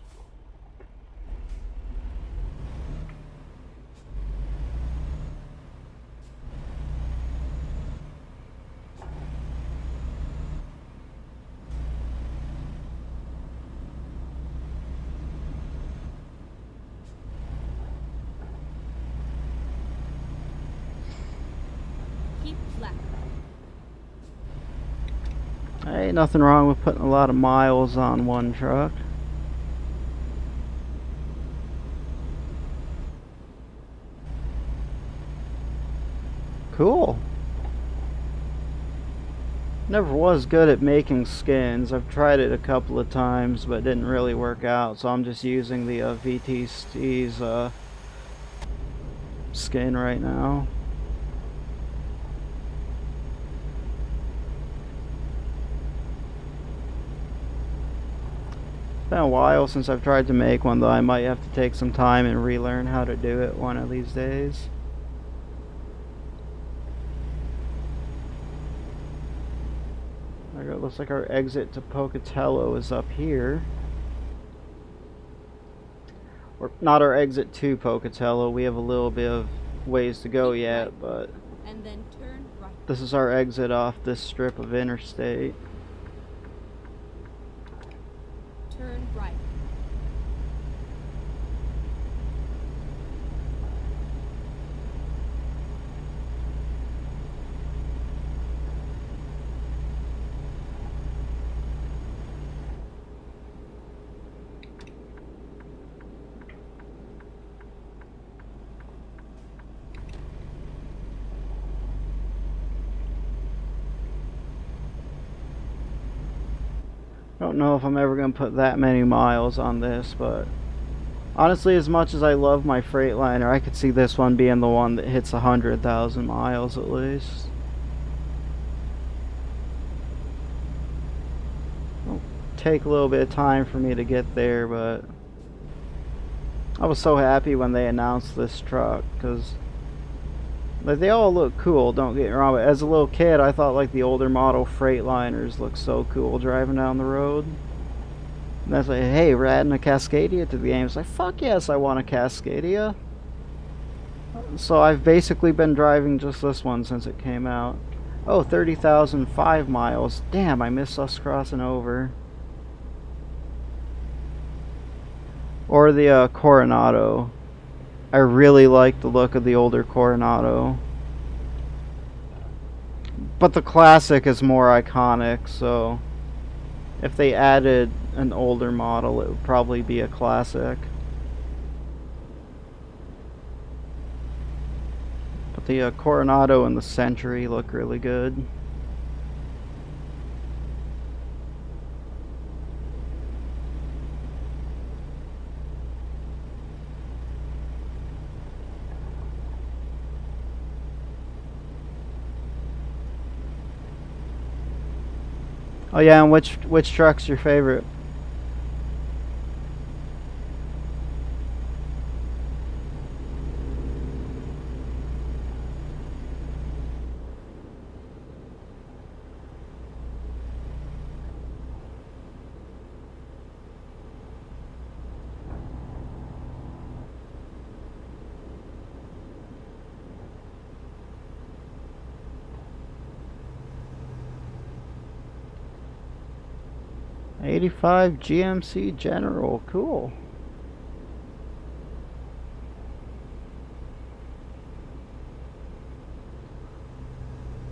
Keep left. Ain't nothing wrong with putting a lot of miles on one truck. Cool. Never was good at making skins. I've tried it a couple of times, but it didn't really work out. So I'm just using the VTC's skin right now. It's been a while since I've tried to make one, though. I might have to take some time and relearn how to do it one of these days. It looks like our exit to Pocatello is up here. Or not our exit to Pocatello. We have a little bit of ways to go yet, but and then turn right. This is our exit off this strip of interstate. Turn right. don't know if I'm ever going to put that many miles on this, but honestly, as much as I love my Freightliner, I could see this one being the one that hits 100,000 miles at least. It'll take a little bit of time for me to get there, but I was so happy when they announced this truck, because like, they all look cool, don't get me wrong, but as a little kid, I thought like the older model Freightliners looked so cool driving down the road. And that's like, hey, we're adding a Cascadia to the game. It's like, fuck yes, I want a Cascadia. So I've basically been driving just this one since it came out. Oh, 30,005 miles. Damn, I missed us crossing over. Or the Coronado. I really like the look of the older Coronado. But the Classic is more iconic, so if they added an older model, it would probably be a Classic. But the Coronado and the Century look really good. Oh yeah, and which truck's your favorite? '85 GMC General, cool.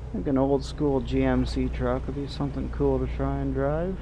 I think an old school GMC truck would be something cool to try and drive.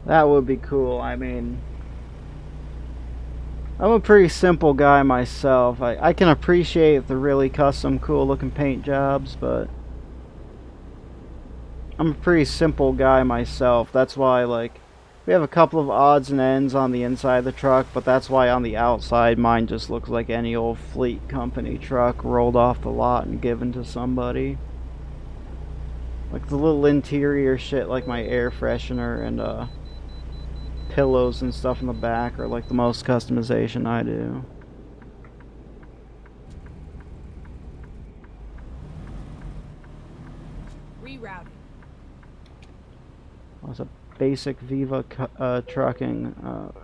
That would be cool. I mean, I'm a pretty simple guy myself. I can appreciate the really custom, cool looking paint jobs, but I'm a pretty simple guy myself. That's why, like, we have a couple of odds and ends on the inside of the truck, but that's why on the outside mine just looks like any old fleet company truck rolled off the lot and given to somebody. Like the little interior shit, like my air freshener and pillows and stuff in the back, are like the most customization I do. Rerouting. It's a basic Viva trucking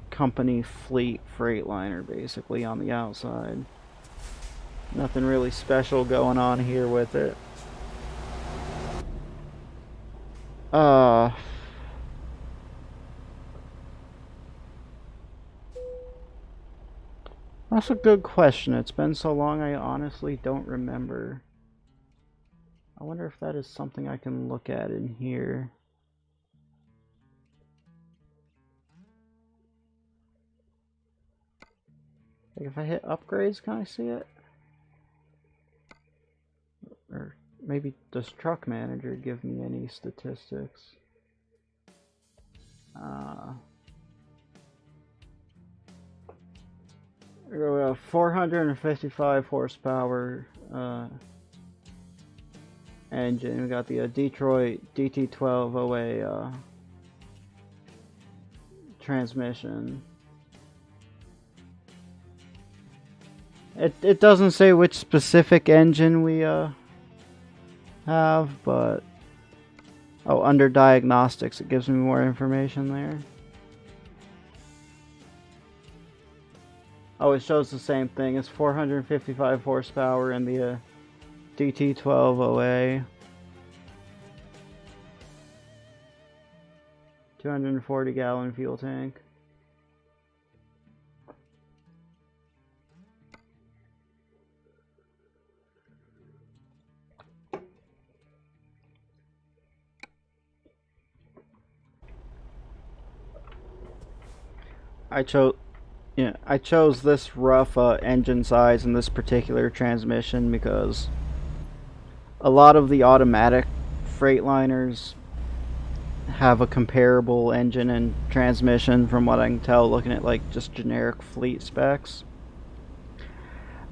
company fleet Freightliner, basically, on the outside. Nothing really special going on here with it. That's a good question. It's been so long I honestly don't remember. I wonder if that is something I can look at in here. Like if I hit upgrades, can I see it? Or maybe does Truck Manager give me any statistics? We have 455 horsepower engine. We got the Detroit DT12 OA transmission. It doesn't say which specific engine we have, but under diagnostics it gives me more information there. Oh, it shows the same thing. It's 455 horsepower in the DT12OA. 240-gallon fuel tank. I chose this rough engine size in this particular transmission because a lot of the automatic Freightliners have a comparable engine and transmission from what I can tell looking at like just generic fleet specs.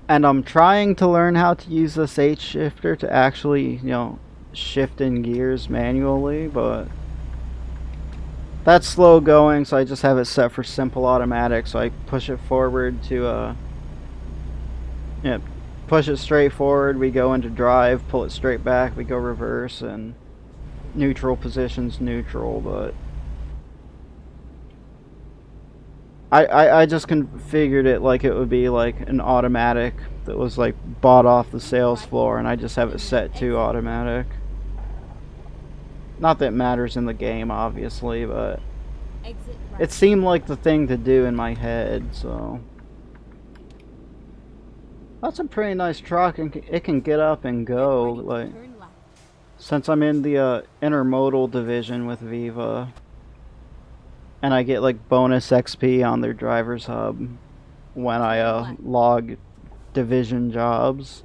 And I'm trying to learn how to use this H shifter to actually, shift in gears manually, but that's slow going, so I just have it set for simple automatic. So I push it forward to push it straight forward, we go into drive, pull it straight back, we go reverse, and neutral position's neutral. But I just configured it like it would be like an automatic that was like bought off the sales floor, and I just have it set to automatic. Not that it matters in the game, obviously, but it seemed like the thing to do in my head, so. That's a pretty nice truck, and it can get up and go, like, since I'm in the intermodal division with Viva, and I get like bonus XP on their driver's hub when I log division jobs.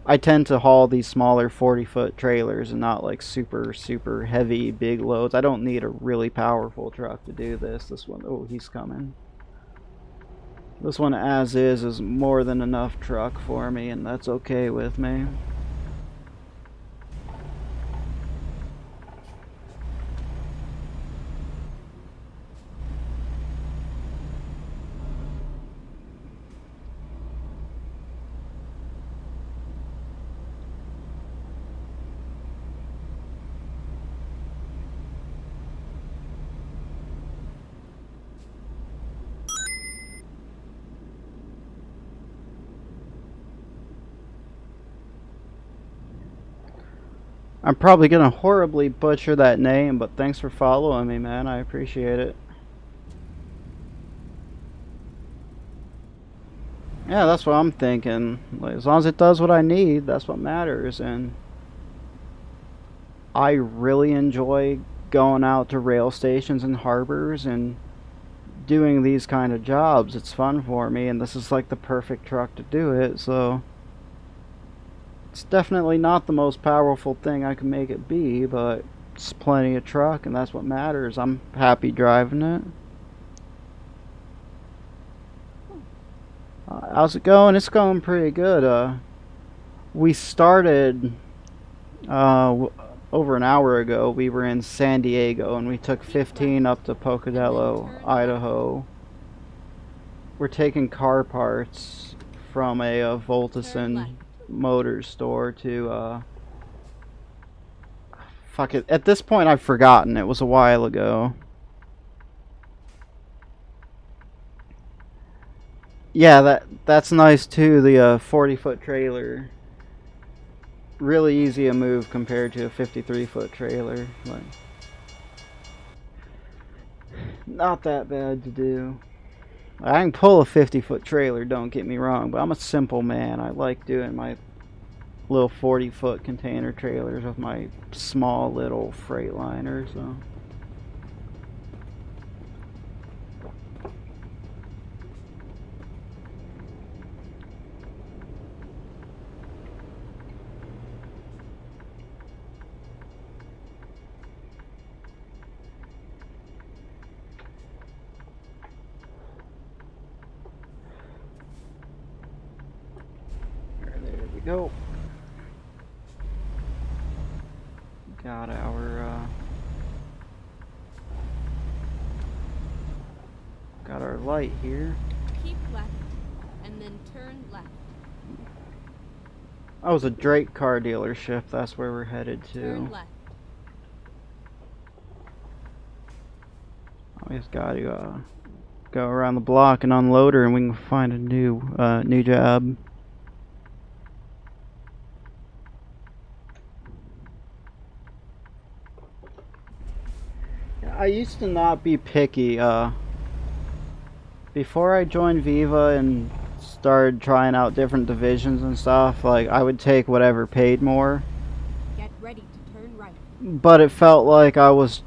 I tend to haul these smaller 40-foot trailers and not like super heavy big loads. I don't need a really powerful truck to do this. This one, oh, he's coming. This one as is more than enough truck for me, and that's okay with me. I'm probably gonna horribly butcher that name, but thanks for following me, man. I appreciate it. Yeah, that's what I'm thinking. Like, as long as it does what I need, that's what matters. And I really enjoy going out to rail stations and harbors and doing these kind of jobs. It's fun for me, and this is like the perfect truck to do it, so. It's definitely not the most powerful thing I can make it be, but it's plenty of truck, and that's what matters. I'm happy driving it. How's it going? It's going pretty good. We started over an hour ago. We were in San Diego, and we took 15 up to Pocatello, Idaho. We're taking car parts from a Voltison Motors store to fuck it. At this point I've forgotten. It was a while ago. Yeah, that's nice too. The 40-foot trailer. Really easy to move compared to a 53-foot trailer. Like, not that bad to do. I can pull a 50-foot trailer, don't get me wrong, but I'm a simple man. I like doing my little 40-foot container trailers with my small little Freightliner, so. There we go. Got our light here. Keep left and then turn left. Oh, it was a Drake car dealership. That's where we're headed to. Turn left. We just gotta go around the block and unload her, and we can find a new job. I used to not be picky. Before I joined Viva and started trying out different divisions and stuff, like I would take whatever paid more. Get ready to turn right. But it felt like I was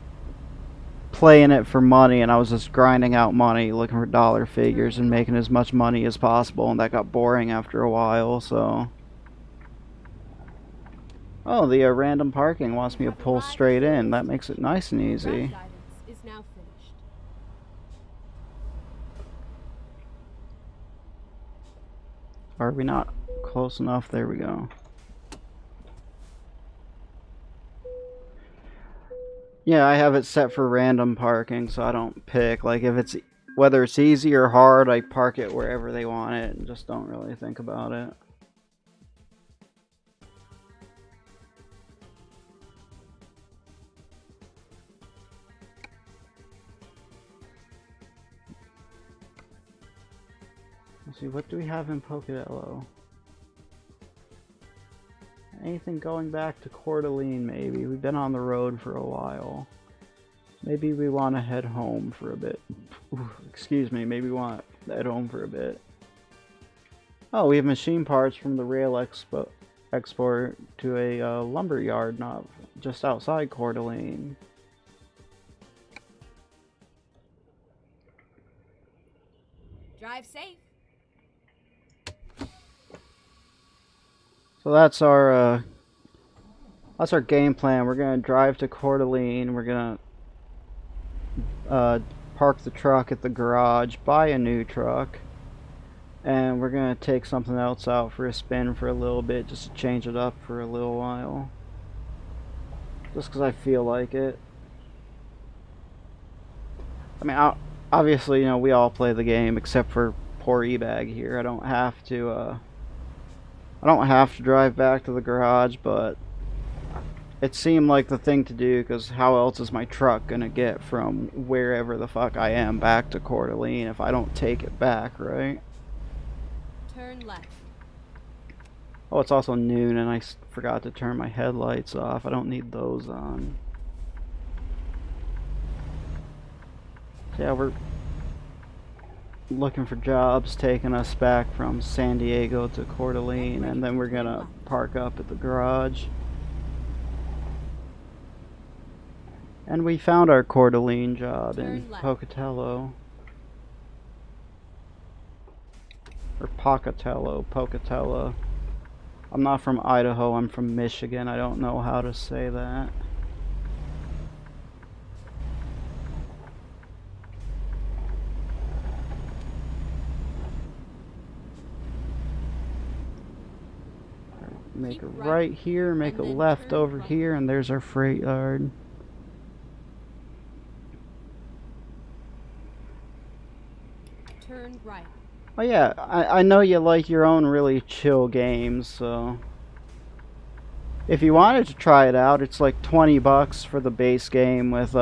playing it for money and I was just grinding out money, looking for dollar figures and making as much money as possible, and that got boring after a while, so. Oh, the random parking wants me to pull straight in. That makes it nice and easy. Route guidance is now finished. Are we not close enough? There we go. Yeah, I have it set for random parking, so I don't pick. Like, if it's whether it's easy or hard, I park it wherever they want it and just don't really think about it. Let's see, what do we have in Pocatello? Anything going back to Coeur d'Alene, maybe. We've been on the road for a while. Maybe we want to head home for a bit. Ooh, excuse me, maybe we want to head home for a bit. Oh, we have machine parts from the rail export to a lumber yard not just outside Coeur d'Alene. Drive safe. So that's our game plan. We're gonna drive to Coeur d'Alene. We're gonna park the truck at the garage, buy a new truck, and we're gonna take something else out for a spin for a little bit, just to change it up for a little while. Just because I feel like it. I mean, obviously, you know, we all play the game except for poor E-Bag here. I don't have to drive back to the garage, but it seemed like the thing to do, because how else is my truck gonna get from wherever the fuck I am back to Coeur d'Alene if I don't take it back, right? Turn left. Oh, it's also noon and I forgot to turn my headlights off. I don't need those on. Yeah, we're looking for jobs taking us back from San Diego to Coeur d'Alene, and then we're gonna park up at the garage. And we found our Coeur d'Alene job in Pocatello. Or Pocatello. I'm not from Idaho, I'm from Michigan. I don't know how to say that. Make a right here, make a left over here, and there's our freight yard. Turn right. Oh yeah, I know you like your own really chill games, so if you wanted to try it out, it's like $20 for the base game with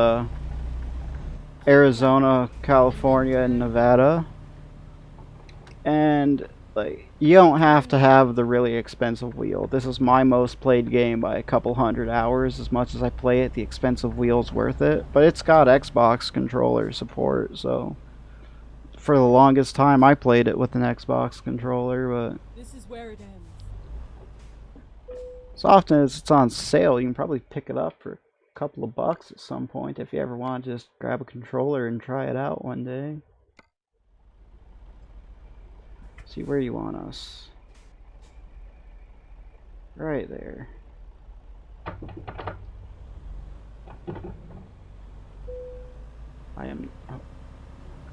Arizona, California, and Nevada. And like, you don't have to have the really expensive wheel. This is my most played game by a couple hundred hours. As much as I play it, the expensive wheel's worth it. But it's got Xbox controller support, so for the longest time I played it with an Xbox controller, but this is where it ends. As often as it's on sale, you can probably pick it up for a couple of bucks at some point if you ever want to just grab a controller and try it out one day. See, where you want us? Right there. I am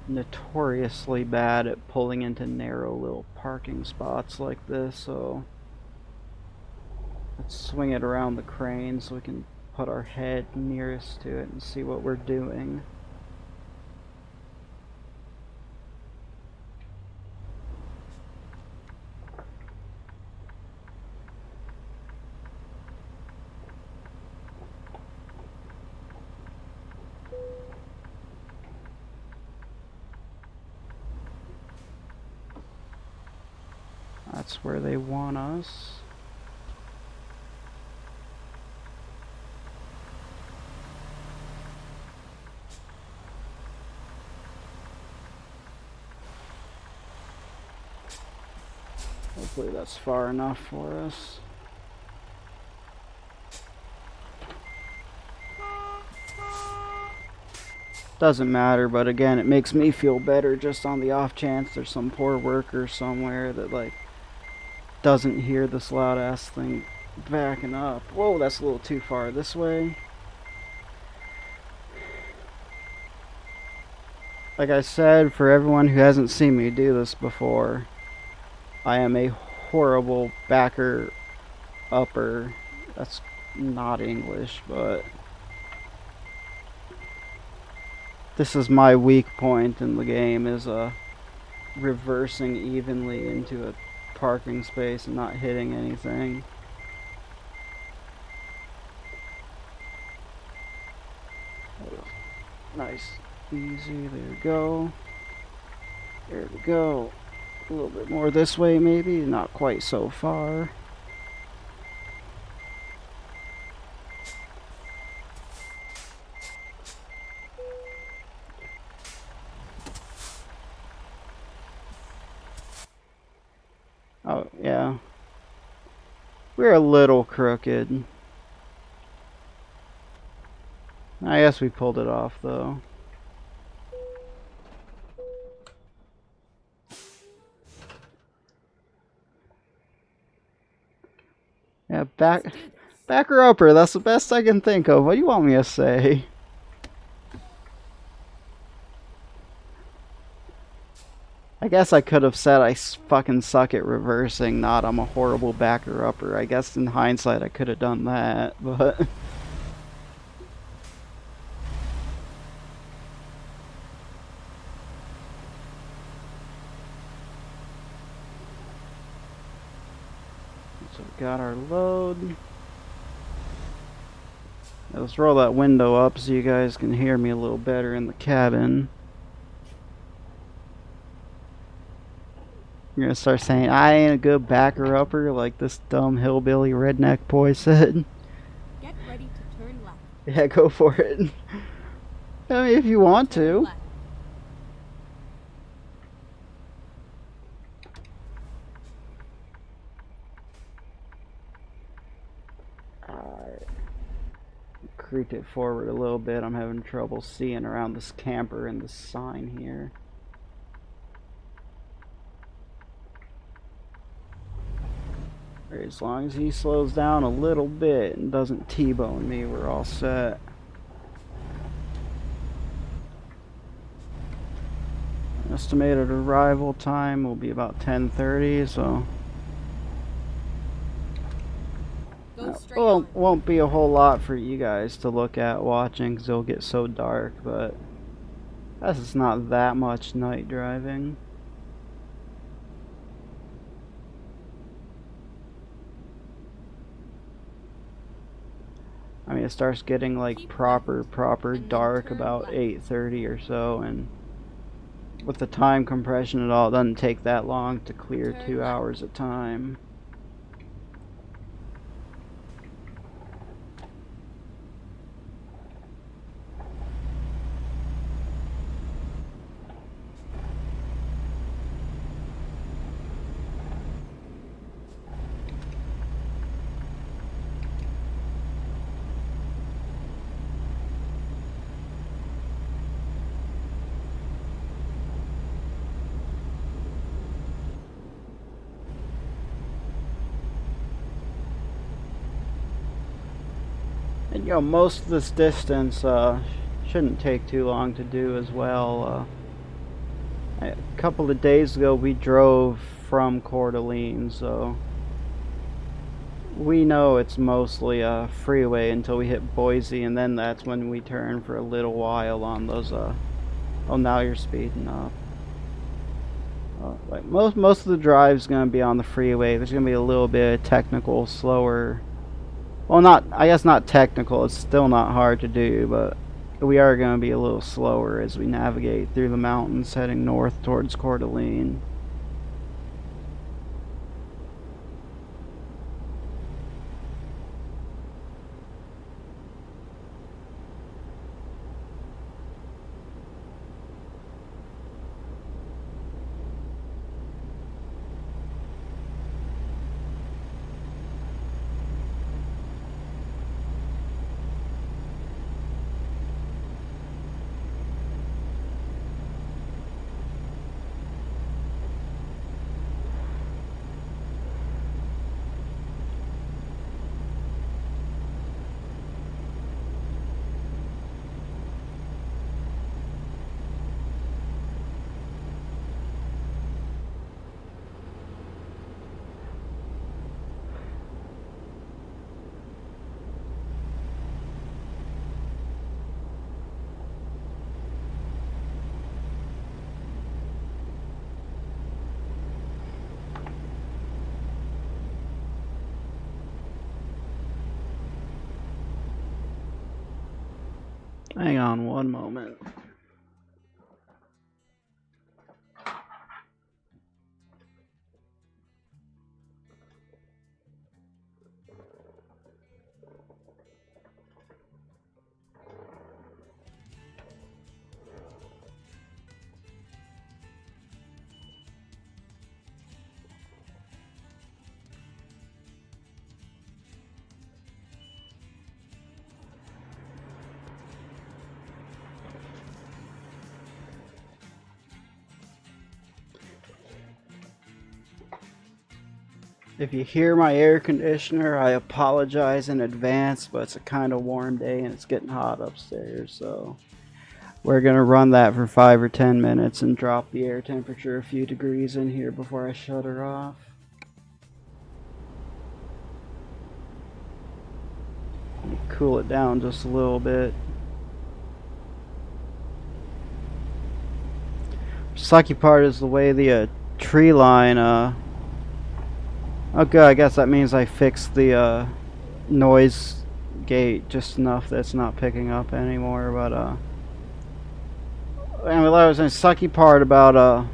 notoriously bad at pulling into narrow little parking spots like this, so let's swing it around the crane so we can put our head nearest to it and see what we're doing. That's where they want us. Hopefully that's far enough for us. Doesn't matter, but again, it makes me feel better just on the off chance there's some poor worker somewhere that like doesn't hear this loud ass thing backing up. Whoa, that's a little too far this way. Like I said, for everyone who hasn't seen me do this before, I am a horrible backer upper. That's not English, but this is my weak point in the game, is reversing evenly into a parking space and not hitting anything. Nice, easy, there we go. There we go. A little bit more this way maybe, not quite so far. Oh, yeah. We're a little crooked. I guess we pulled it off, though. Yeah, backer upper, that's the best I can think of. What do you want me to say? I guess I could have said I fucking suck at reversing, not I'm a horrible backer upper. I guess in hindsight I could have done that, but... So we got our load. Now let's roll that window up so you guys can hear me a little better in the cabin. You're gonna start saying, I ain't a good backer upper like this dumb hillbilly redneck boy said. Get ready to turn left. Yeah, go for it. I mean, if you want to. Left. Alright. Creep it forward a little bit. I'm having trouble seeing around this camper and this sign here. As long as he slows down a little bit and doesn't T-bone me, we're all set. Estimated arrival time will be about 10:30, so won't be a whole lot for you guys to look at watching because it'll get so dark, but that's just not that much night driving. I mean, it starts getting like proper dark about 8:30 or so, and with the time compression and all, it doesn't take that long to clear 2 hours of time. And you know, most of this distance shouldn't take too long to do as well. A couple of days ago we drove from Coeur d'Alene, so we know it's mostly a freeway until we hit Boise, and then that's when we turn for a little while on those oh, now you're speeding up. Like most of the drive's gonna be on the freeway. There's gonna be a little bit of technical, slower. Well, I guess not technical. It's still not hard to do, but we are gonna be a little slower as we navigate through the mountains, heading north towards Coeur d'Alene. Hang on one moment. If you hear my air conditioner, I apologize in advance, but it's a kind of warm day and it's getting hot upstairs, so we're gonna run that for 5 or 10 minutes and drop the air temperature a few degrees in here before I shut her off. Cool it down just a little bit. Sucky part is the way the tree line, okay, I guess that means I fixed the noise gate just enough that it's not picking up anymore, but anyway, that was a sucky part about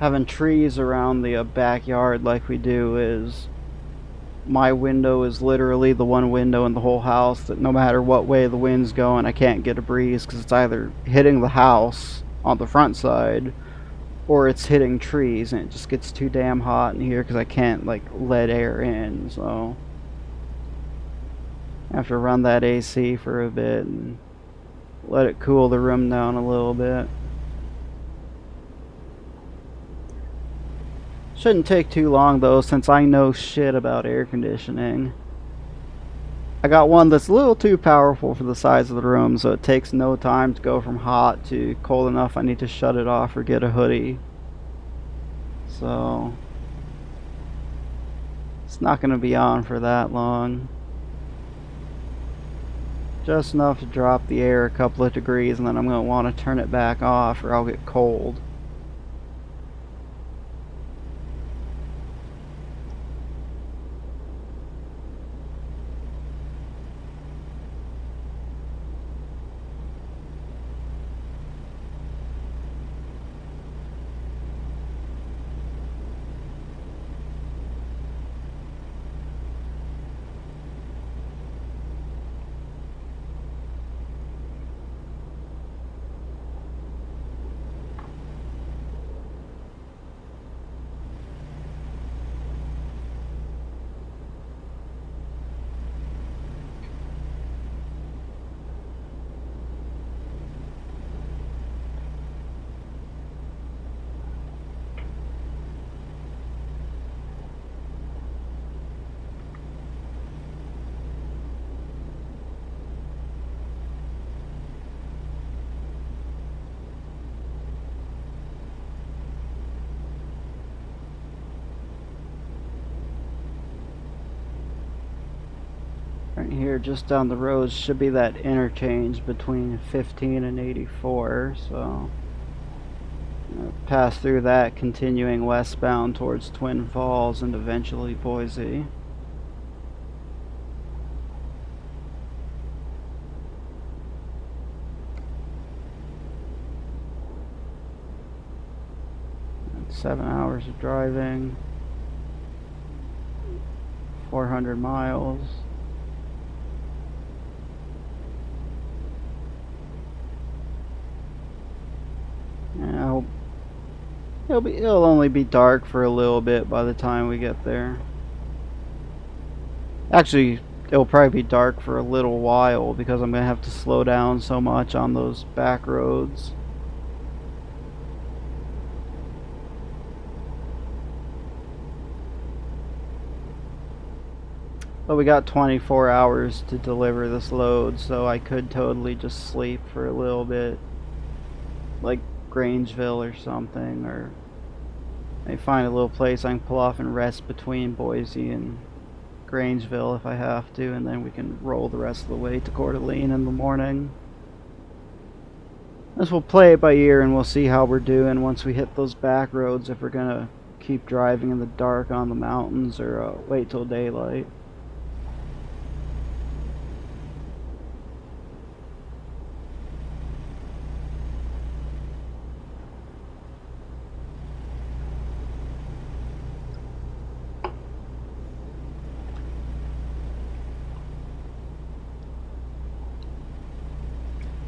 having trees around the backyard like we do is my window is literally the one window in the whole house that no matter what way the wind's going, I can't get a breeze because it's either hitting the house on the front side or it's hitting trees, and it just gets too damn hot in here because I can't like let air in, so I have to run that AC for a bit and let it cool the room down a little bit. Shouldn't take too long though, since I know shit about air conditioning. I got one that's a little too powerful for the size of the room, so it takes no time to go from hot to cold enough I need to shut it off or get a hoodie. So it's not going to be on for that long. Just enough to drop the air a couple of degrees, and then I'm going to want to turn it back off or I'll get cold. Right here, just down the road, should be that interchange between 15 and 84, so pass through that, continuing westbound towards Twin Falls and eventually Boise. And 7 hours of driving, 400 miles. Yeah, it'll only be dark for a little bit by the time we get there. Actually, it'll probably be dark for a little while because I'm gonna have to slow down so much on those back roads. But we got 24 hours to deliver this load, so I could totally just sleep for a little bit, like Grangeville or something, or I find a little place I can pull off and rest between Boise and Grangeville if I have to, and then we can roll the rest of the way to Coeur d'Alene in the morning. This will play it by ear, and we'll see how we're doing once we hit those back roads, if we're gonna keep driving in the dark on the mountains or wait till daylight.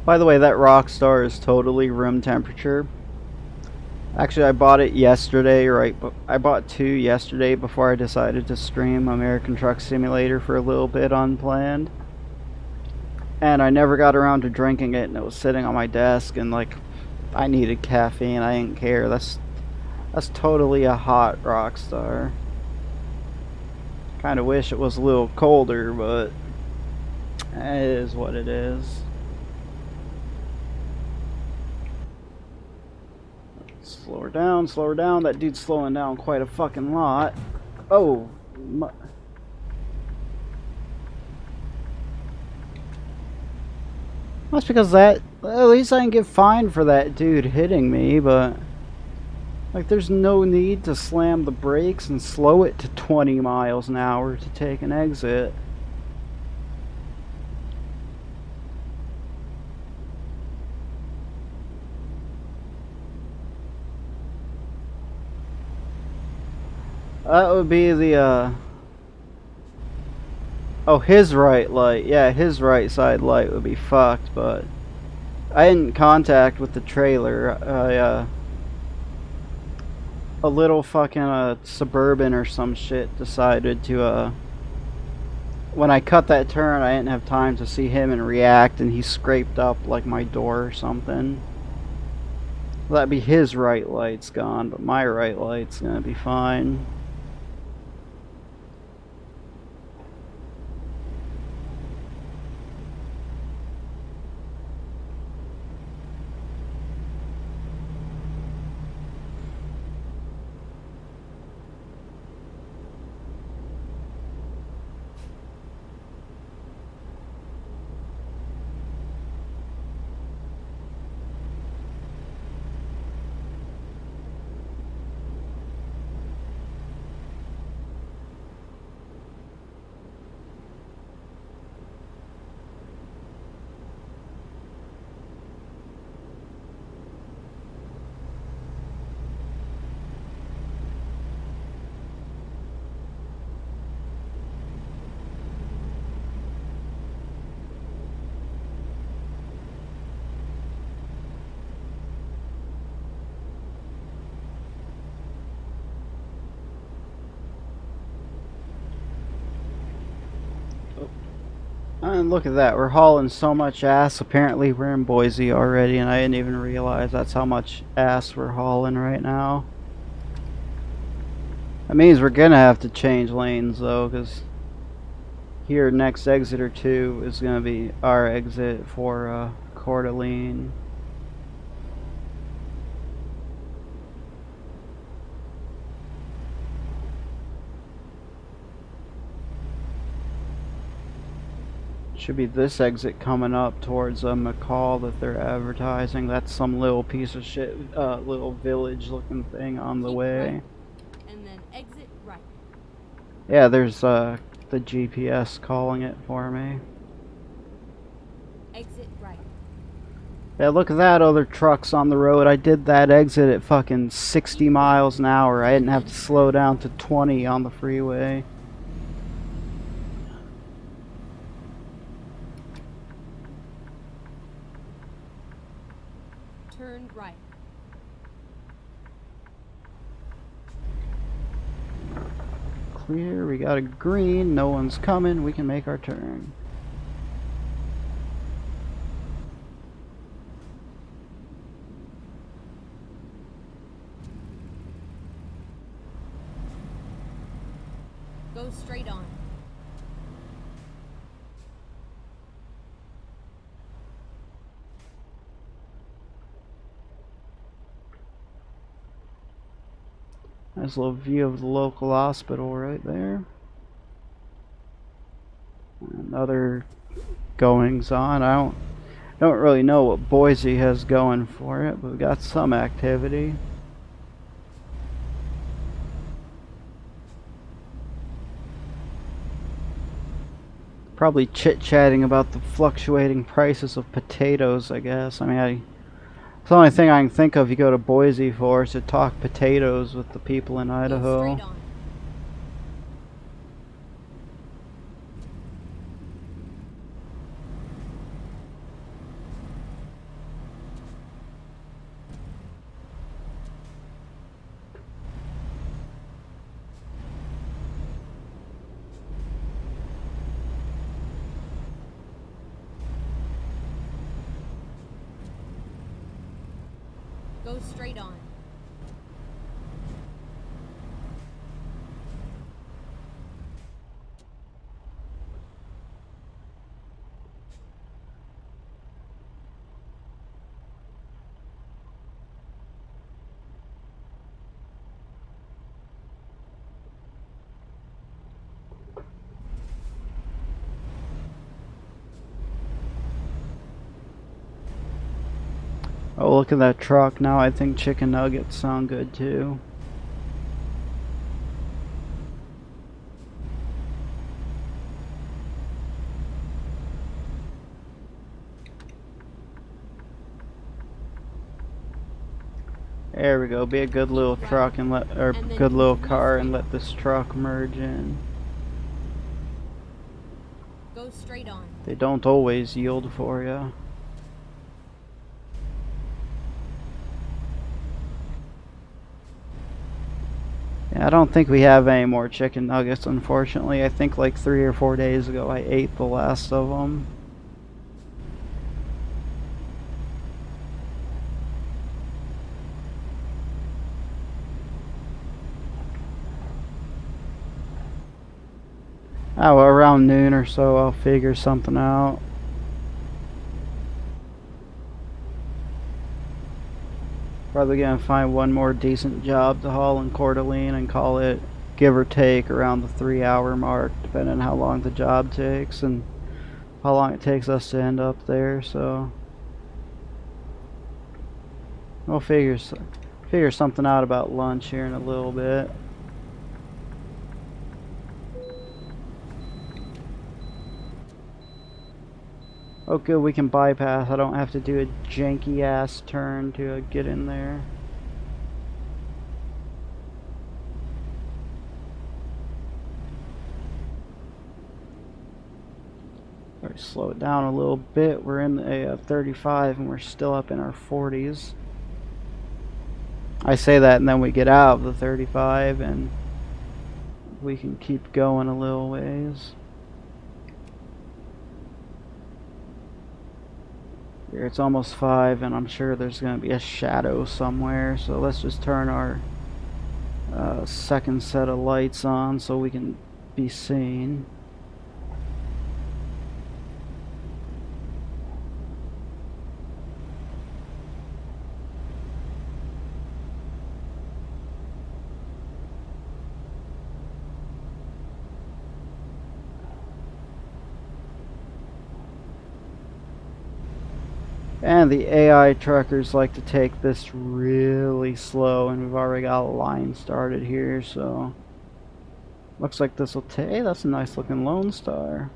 By the way, that Rockstar is totally room temperature. Actually, I bought it yesterday, right? I bought 2 yesterday before I decided to stream American Truck Simulator for a little bit unplanned. And I never got around to drinking it, and it was sitting on my desk, and like, I needed caffeine. I didn't care. That's totally a hot Rockstar. Kind of wish it was a little colder, but it is what it is. Slow her down, slow her down. That dude's slowing down quite a fucking lot. Oh. That's because that... At least I didn't get fined for that dude hitting me, but... Like, there's no need to slam the brakes and slow it to 20 miles an hour to take an exit. That would be the, Oh, his right light. Yeah, his right side light would be fucked, but... I didn't contact with the trailer. A little fucking, Suburban or some shit decided to, when I cut that turn, I didn't have time to see him and react, and he scraped up, like, my door or something. Well, that'd be his right light's gone, but my right light's gonna be fine. And look at that, we're hauling so much ass. Apparently we're in Boise already, and I didn't even realize that's how much ass we're hauling right now. That means we're gonna have to change lanes though, because here next exit or 2 is gonna be our exit for Coeur d'Alene. Should be this exit coming up towards McCall that they're advertising. That's some little piece of shit, little village looking thing on the way. Right, and then exit right. Yeah, there's the GPS calling it for me. Exit right. Yeah, look at that, other trucks on the road. I did that exit at fucking 60 miles an hour. I didn't have to slow down to 20 on the freeway. Turn right. Clear, we got a green, no one's coming, we can make our turn. Go straight on. Nice little view of the local hospital right there. And other goings on. I don't really know what Boise has going for it, but we got some activity. Probably chit-chatting about the fluctuating prices of potatoes, I guess. I mean, it's the only thing I can think of you go to Boise for is to talk potatoes with the people in Idaho. Go straight on. Go straight on. Oh, look at that truck. Now I think chicken nuggets sound good too. There we go. Be a good little truck and let, or good little car and let this truck merge in. Go straight on. They don't always yield for you. Yeah, I don't think we have any more chicken nuggets, unfortunately. I think like 3 or 4 days ago I ate the last of them. Oh, well, around noon or so I'll figure something out. Probably gonna find one more decent job to haul in Coeur d'Alene and call it, give or take, around the 3-hour mark, depending on how long the job takes and how long it takes us to end up there. So we'll figure something out about lunch here in a little bit. Oh good, we can bypass. I don't have to do a janky ass turn to get in there. Alright, slow it down a little bit. We're in a 35 and we're still up in our 40s. I say that and then we get out of the 35 and we can keep going a little ways. Here it's almost 5 and I'm sure there's going to be a shadow somewhere, so let's just turn our second set of lights on so we can be seen. And the AI truckers like to take this really slow, and we've already got a line started here, so looks like this will take, hey, that's a nice looking Lone Star.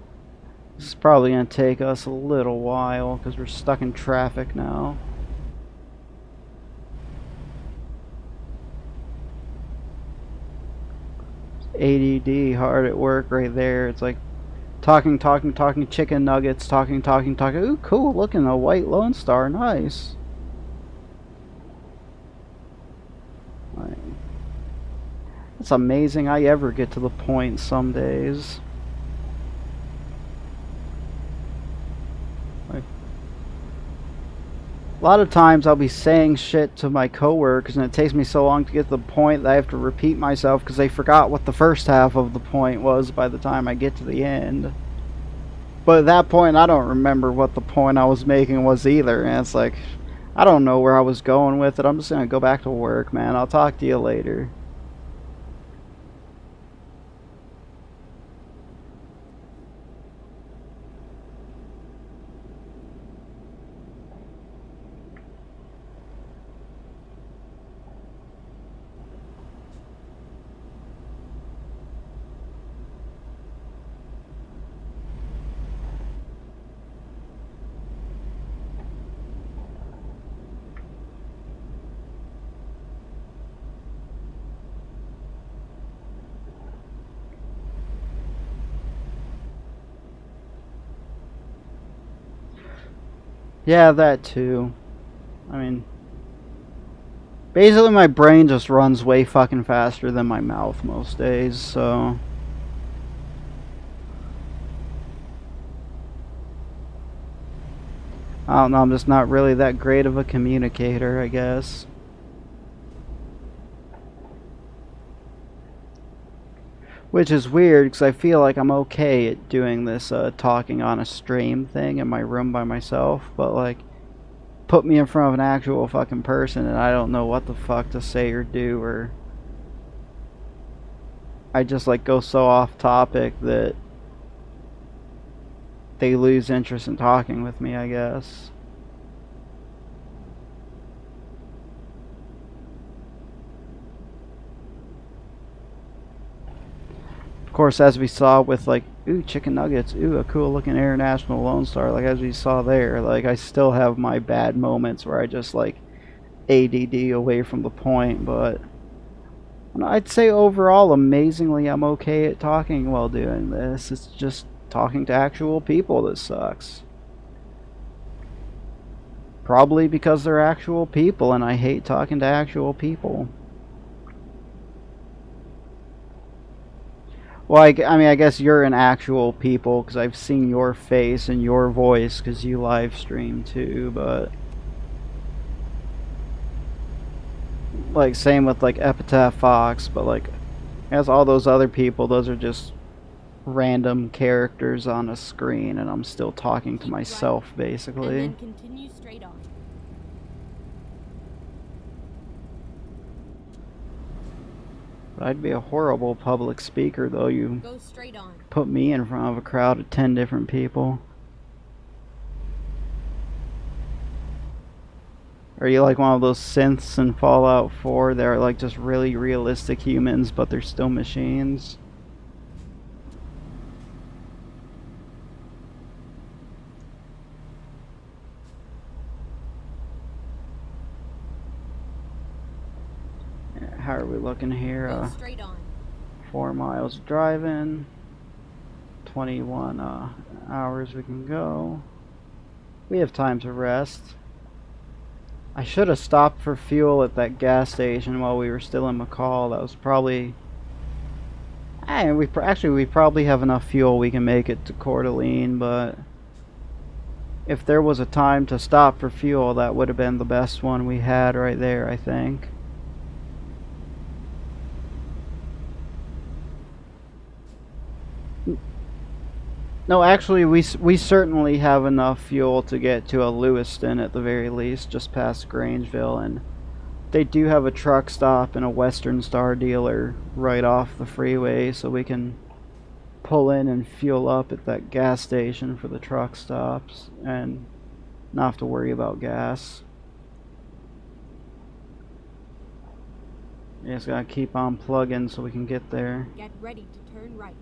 This is probably going to take us a little while because we're stuck in traffic now. ADD, hard at work right there. It's like talking, chicken nuggets, talking. Ooh, cool looking, a white Lone Star, nice. It's amazing I ever get to the point some days. Like, a lot of times I'll be saying shit to my coworkers and it takes me so long to get to the point that I have to repeat myself because they forgot what the first half of the point was by the time I get to the end. But at that point I don't remember what the point I was making was either, and it's like, I don't know where I was going with it. I'm just gonna go back to work, man. I'll talk to you later. Yeah, that too. I mean, basically my brain just runs way fucking faster than my mouth most days, so I don't know, I'm just not really that great of a communicator, I guess. Which is weird because I feel like I'm okay at doing this talking on a stream thing in my room by myself, but like put me in front of an actual fucking person and I don't know what the fuck to say or do, or I just like go so off topic that they lose interest in talking with me, I guess. Of course, as we saw with like, ooh, chicken nuggets, ooh, a cool looking International Lone Star, like as we saw there, like I still have my bad moments where I just like ADD away from the point, but I'd say overall, amazingly, I'm okay at talking while doing this. It's just talking to actual people that sucks. Probably because they're actual people and I hate talking to actual people. Well, I mean, I guess you're an actual people because I've seen your face and your voice because you live stream too, but like same with like Epitaph Fox, but like as all those other people, those are just random characters on a screen and I'm still talking to myself basically. And then continue straight on. But I'd be a horrible public speaker though. You Go straight on. put me in front of a crowd of 10 different people. Are you like one of those synths in Fallout 4 that are like just really realistic humans but they're still machines? How are we looking here? Go straight on. 4 miles driving, 21 hours we can go. We have time to rest. I should have stopped for fuel at that gas station while we were still in McCall. That was probably... we probably have enough fuel we can make it to Coeur d'Alene, but if there was a time to stop for fuel, that would have been the best one we had right there, I think. No, actually, we certainly have enough fuel to get to a Lewiston at the very least, just past Grangeville, and they do have a truck stop and a Western Star dealer right off the freeway, so we can pull in and fuel up at that gas station for the truck stops and not have to worry about gas. You just gotta keep on plugging so we can get there. Get ready to turn right.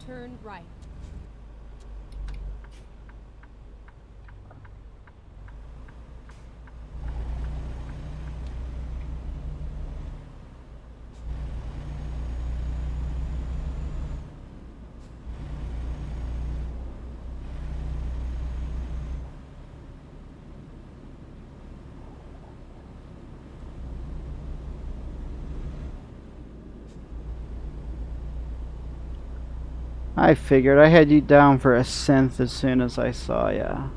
Turn right. I figured I had you down for a synth as soon as I saw ya.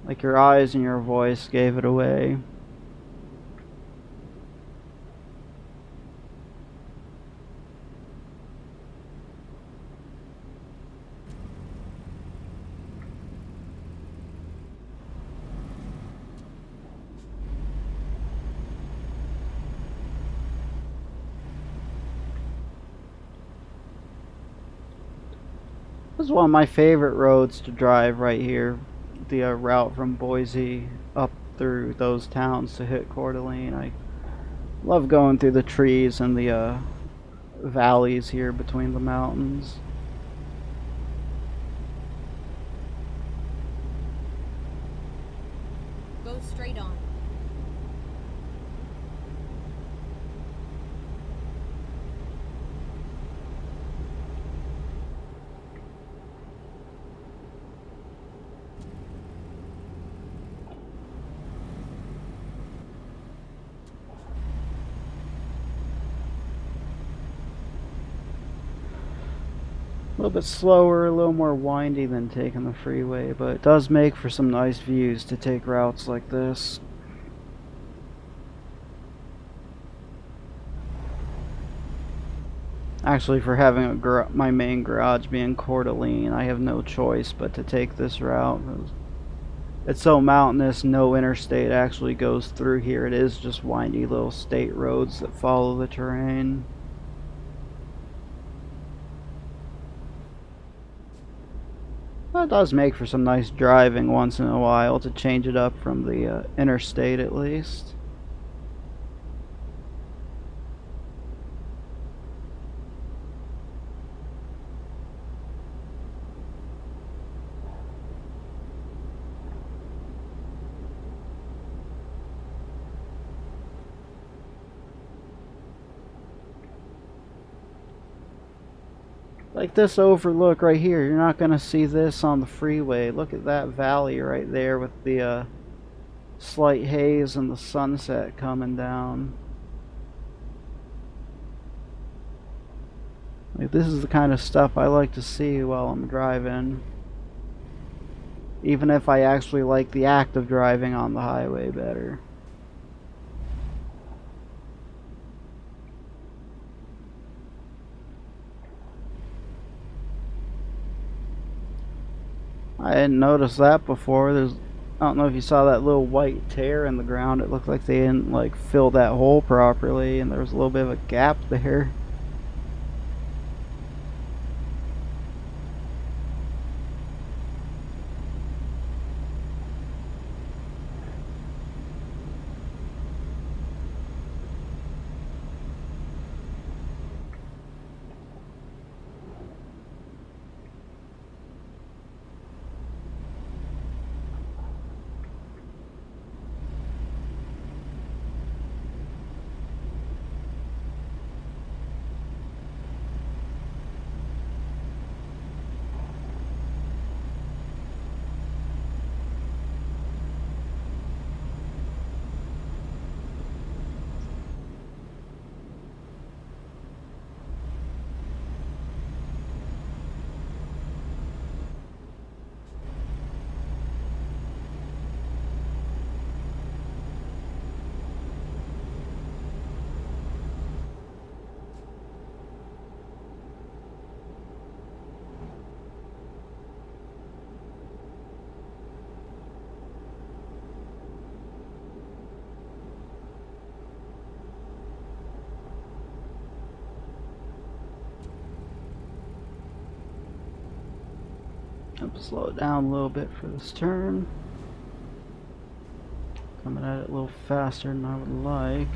Like your eyes and your voice gave it away. This is one of my favorite roads to drive right here. The route from Boise up through those towns to hit Coeur d'Alene. I love going through the trees and the valleys here between the mountains. Go straight on. A little bit slower, a little more windy than taking the freeway, but it does make for some nice views to take routes like this. Actually, for having my main garage being Coeur d'Alene, I have no choice but to take this route. It's so mountainous, no interstate actually goes through here. It is just windy little state roads that follow the terrain. That does make for some nice driving once in a while to change it up from the interstate at least. Like this overlook right here, you're not going to see this on the freeway. Look at that valley right there with the slight haze and the sunset coming down. Like, this is the kind of stuff I like to see while I'm driving. Even if I actually like the act of driving on the highway better. I hadn't noticed that before. I don't know if you saw that little white tear in the ground. It looked like they didn't like fill that hole properly, and there was a little bit of a gap there. Slow it down a little bit for this turn. Coming at it a little faster than I would like.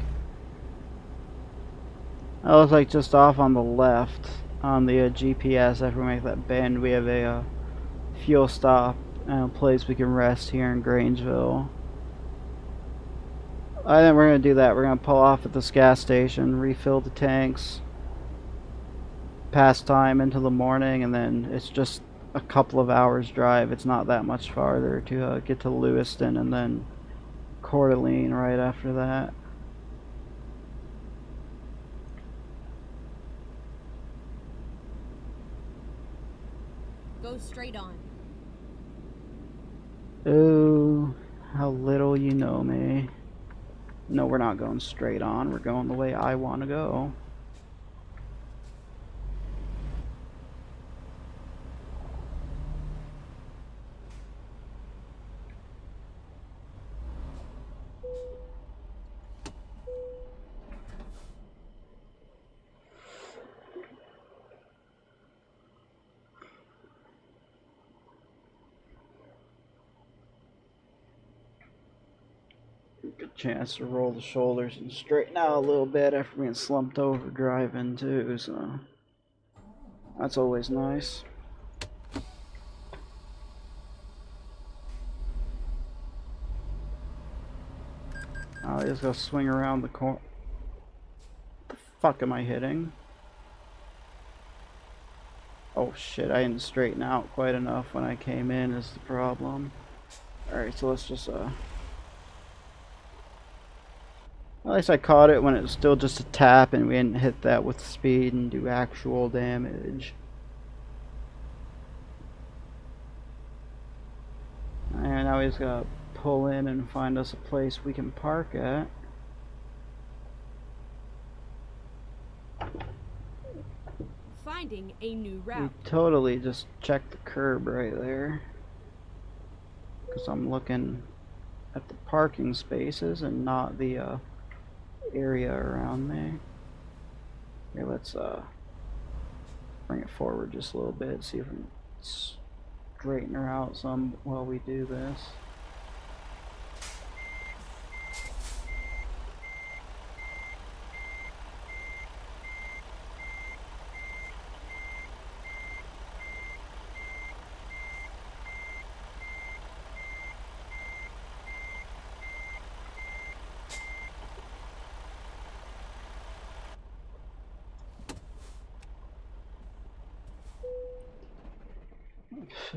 That looks like just off on the left on the GPS. After we make that bend, we have a fuel stop and a place we can rest here in Grangeville. I think we're going to do that. We're going to pull off at this gas station, refill the tanks, pass time into the morning, and then it's just a couple of hours drive. It's not that much farther to get to Lewiston and then Coeur d'Alene right after that. Go straight on. Ooh, how little you know me. No, we're not going straight on. We're going the way I want to go. Good chance to roll the shoulders and straighten out a little bit after being slumped over driving too, so that's always nice. I just gotta swing around the corner. What the fuck am I hitting? Oh shit, I didn't straighten out quite enough when I came in is the problem. Alright, so let's just at least I caught it when it was still just a tap and we didn't hit that with speed and do actual damage. now he's got to pull in and find us a place we can park at. Finding a new route. We totally just checked the curb right there. Because I'm looking at the parking spaces and not the area around me. Here, let's bring it forward just a little bit, see if we can straighten her out some while we do this.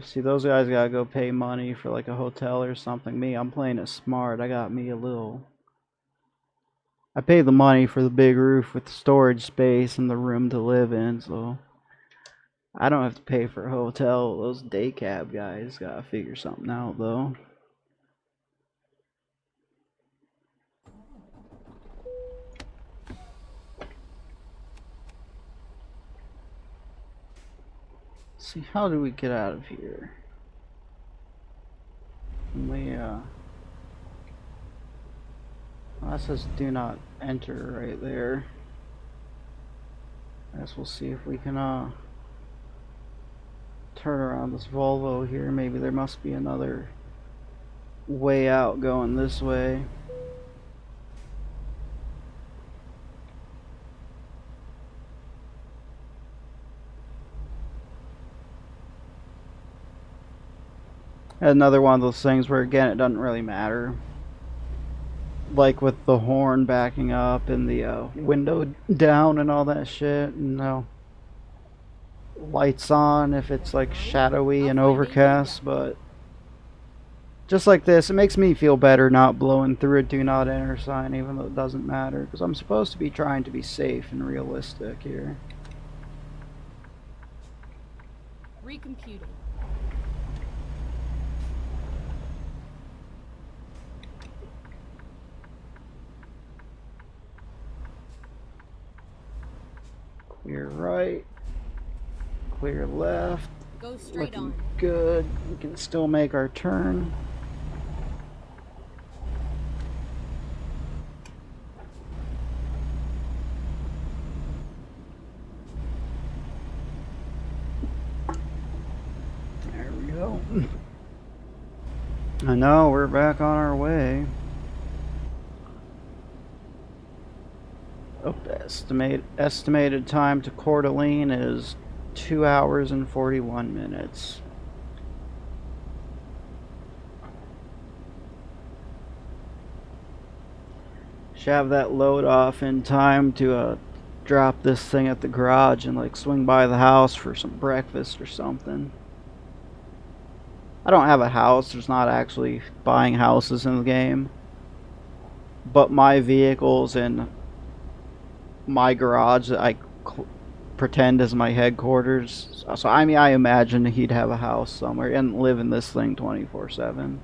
See, those guys gotta go pay money for like a hotel or something. Me, I'm playing it smart. I got me a little... I paid the money for the big roof with the storage space and the room to live in, so I don't have to pay for a hotel. Those day cab guys gotta figure something out, though. See, how do we get out of here? That says do not enter right there. I guess we'll see if we can turn around this Volvo here. Maybe there must be another way out going this way. Another one of those things where, again, it doesn't really matter. Like with the horn backing up and the window down and all that shit, and lights on if it's like shadowy and overcast. But just like this, it makes me feel better not blowing through a do not enter sign, even though it doesn't matter, because I'm supposed to be trying to be safe and realistic here. Recomputing. Clear right, clear left. Go straight on. Good. We can still make our turn. There we go. I know, we're back on our way. Oh, estimated time to Coeur d'Alene is 2 hours and 41 minutes. Should have that load off in time to drop this thing at the garage and like swing by the house for some breakfast or something. I don't have a house. There's not actually buying houses in the game, but my vehicle's in my garage that I pretend as my headquarters. So I mean, I imagine he'd have a house somewhere and live in this thing 24/7.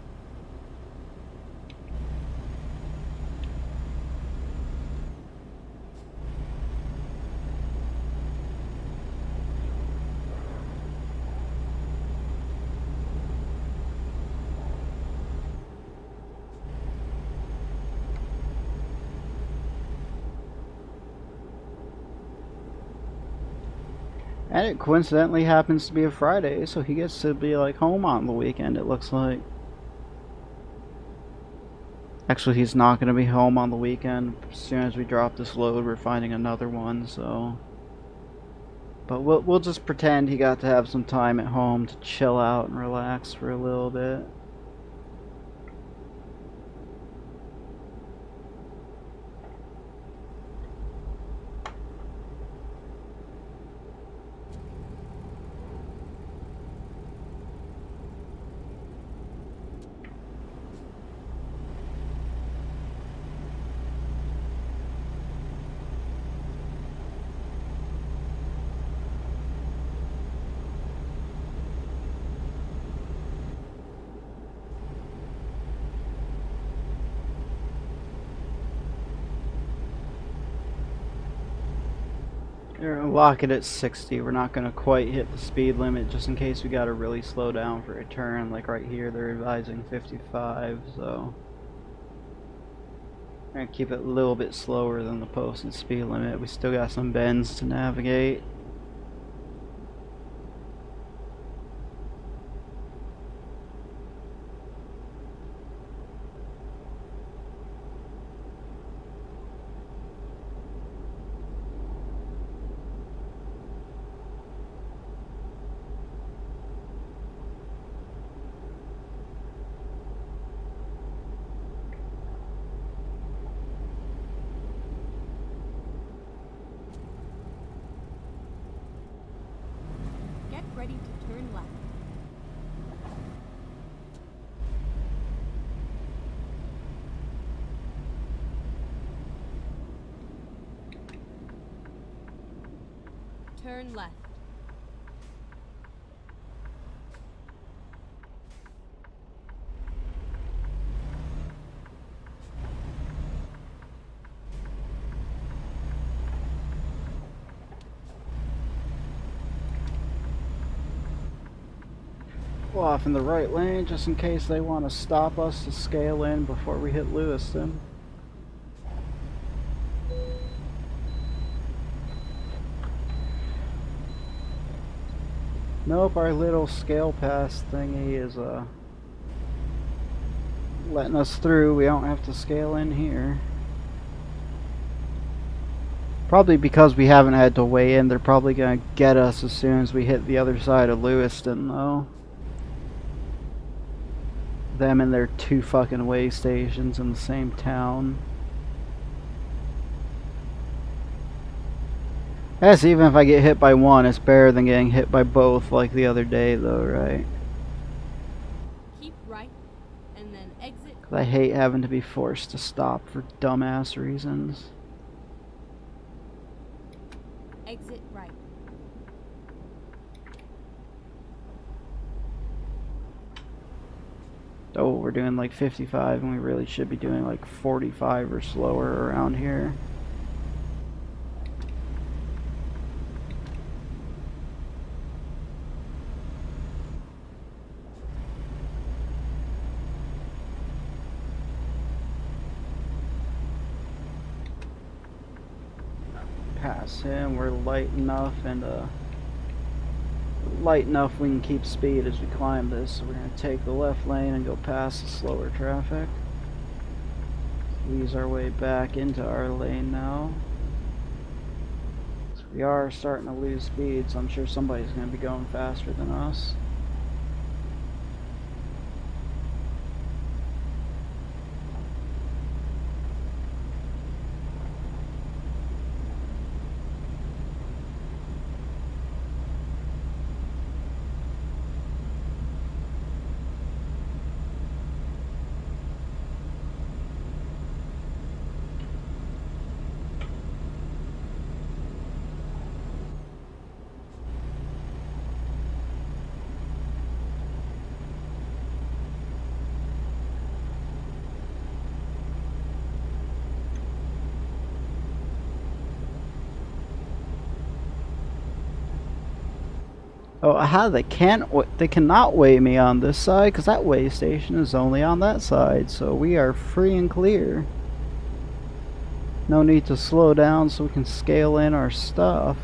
And it coincidentally happens to be a Friday, so he gets to be like home on the weekend, it looks like. Actually, he's not going to be home on the weekend. As soon as we drop this load, we're finding another one, so... But we'll just pretend he got to have some time at home to chill out and relax for a little bit. We're gonna lock it at 60. We're not gonna quite hit the speed limit just in case we gotta really slow down for a turn. Like right here, they're advising 55, so we're gonna keep it a little bit slower than the posted speed limit. We still got some bends to navigate. Get ready to turn left. Turn left. Pull off in the right lane just in case they want to stop us to scale in before we hit Lewiston. Nope, our little scale pass thingy is letting us through. We don't have to scale in here. Probably because we haven't had to weigh in, they're probably gonna get us as soon as we hit the other side of Lewiston, though. Them and their 2 fucking weigh stations in the same town. Yes, even if I get hit by one, it's better than getting hit by both like the other day, though, right? Keep right, and then exit. 'Cause I hate having to be forced to stop for dumbass reasons. Exit right. Oh, we're doing like 55 and we really should be doing like 45 or slower around here. Pass him, we're light enough and light enough we can keep speed as we climb this. So we're going to take the left lane and go past the slower traffic. Ease our way back into our lane now. So we are starting to lose speed, so I'm sure somebody's going to be going faster than us. Oh, how they cannot weigh me on this side because that weigh station is only on that side, so we are free and clear. No need to slow down so we can scale in our stuff.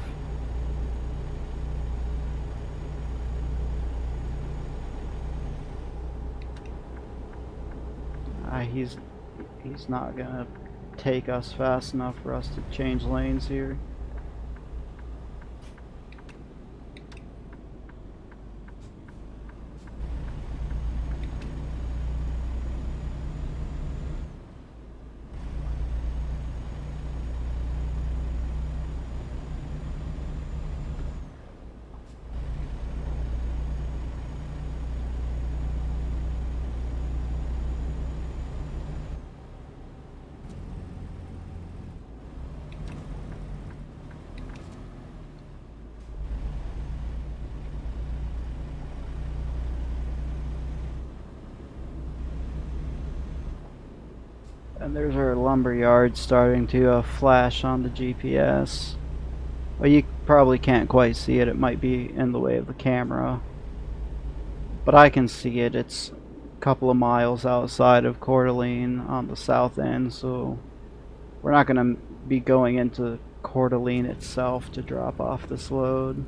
He's not gonna take us fast enough for us to change lanes here. And there's our lumber yard starting to flash on the GPS. Well, you probably can't quite see it. It might be in the way of the camera. But I can see it. It's a couple of miles outside of Coeur d'Alene on the south end, so we're not going to be going into Coeur d'Alene itself to drop off this load.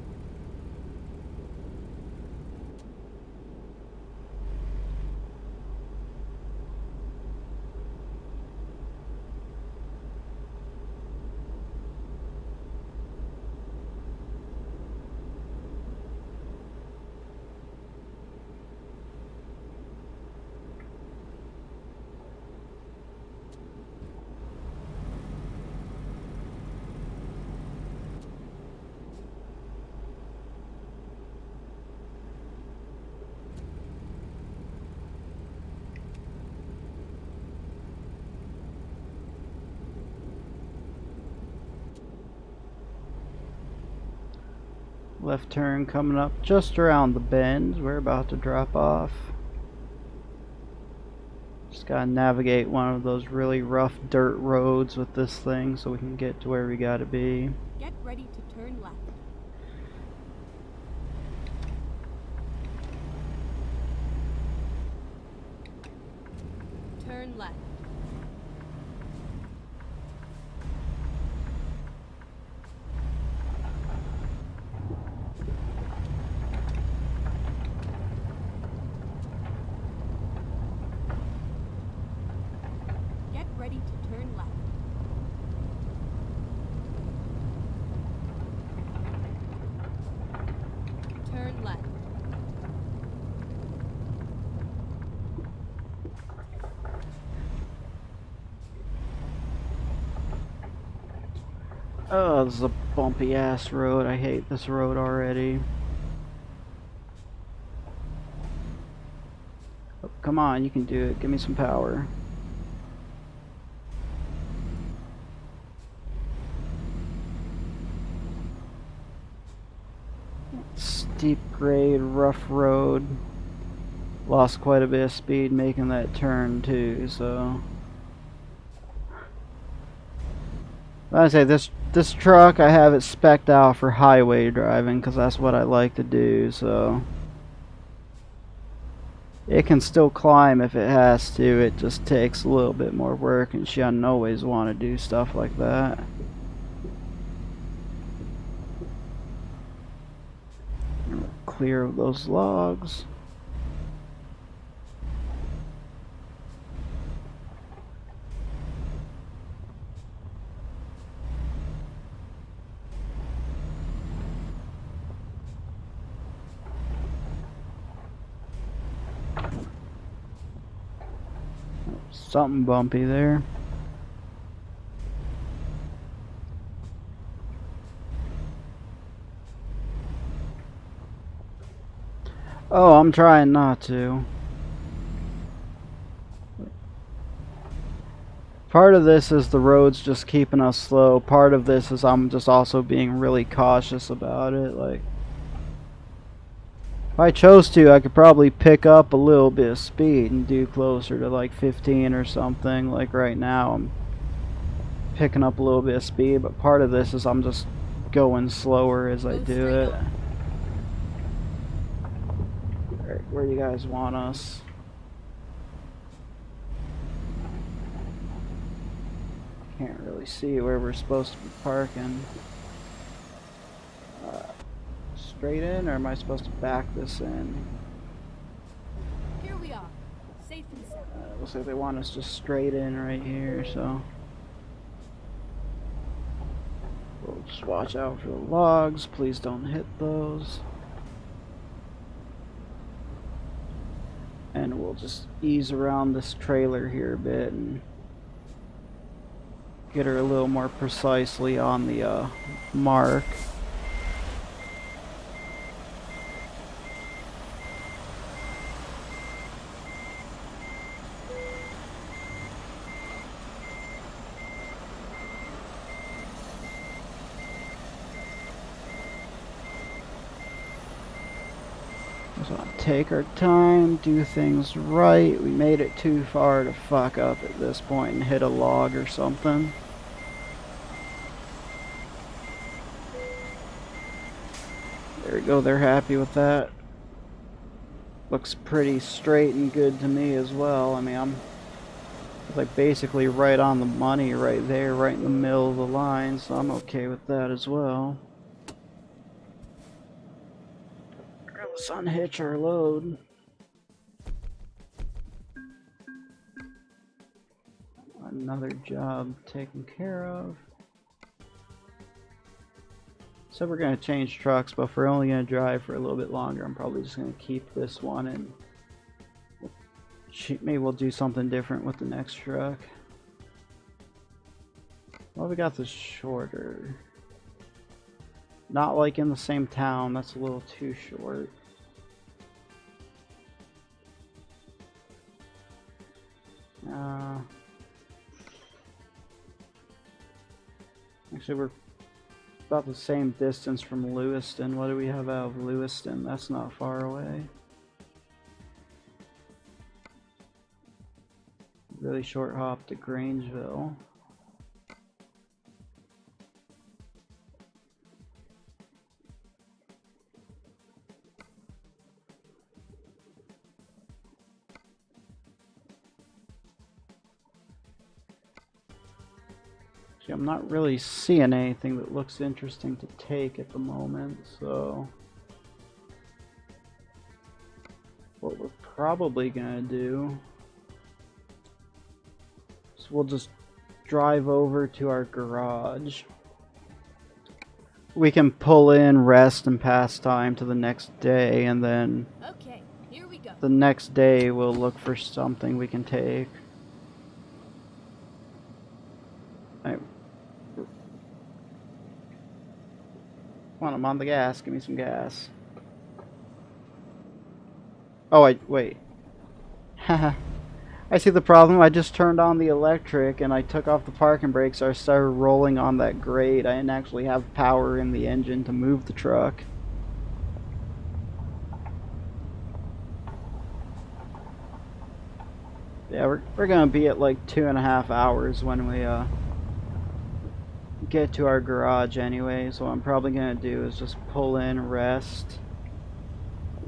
Left turn coming up just around the bend. We're about to drop off. Just gotta navigate one of those really rough dirt roads with this thing so we can get to where we gotta be. Get ready to turn left. Turn left. Get ready to turn left. Turn left. Oh, this is a bumpy ass road. I hate this road already. Oh, come on, you can do it. Give me some power. Steep grade, rough road. Lost quite a bit of speed making that turn too, so I say this truck, I have it spec'd out for highway driving because that's what I like to do, so it can still climb if it has to. It just takes a little bit more work, and she doesn't always want to do stuff like that. Clear of those logs. Something bumpy there. Oh, I'm trying not to. Part of this is the roads just keeping us slow. Part of this is I'm just also being really cautious about it. Like, if I chose to, I could probably pick up a little bit of speed and do closer to like 15 or something. Like right now, I'm picking up a little bit of speed, but part of this is I'm just going slower as I do it. Alright, where do you guys want us? Can't really see where we're supposed to be parking. Straight in, or am I supposed to back this in? Here we are, safe and sound. Looks like they want us just straight in right here, so we'll just watch out for the logs. Please don't hit those. And we'll just ease around this trailer here a bit and get her a little more precisely on the mark. So take our time, do things right. We made it too far to fuck up at this point and hit a log or something. go there happy with that. Looks pretty straight and good to me as well. I mean, I'm like basically right on the money right there, right in the middle of the line, so I'm okay with that as well. Let's unhitch our load. Another job taken care of. So we're going to change trucks, but if we're only going to drive for a little bit longer, I'm probably just going to keep this one, and maybe we'll do something different with the next truck. Well, we got this shorter. Not like in the same town, that's a little too short. Actually, we're about the same distance from Lewiston. What do we have out of Lewiston? That's not far away. Really short hop to Grangeville. I'm not really seeing anything that looks interesting to take at the moment, so what we're probably gonna do is we'll just drive over to our garage. We can pull in, rest, and pass time to the next day, and then Okay, here we go. the next day we'll look for something we can take. Come on, I'm on the gas. Give me some gas. Oh, wait. Haha. I see the problem. I just turned on the electric and I took off the parking brakes, so I started rolling on that grade. I didn't actually have power in the engine to move the truck. Yeah, we're gonna be at like 2.5 hours when we get to our garage anyway, so what I'm probably gonna do is just pull in, rest,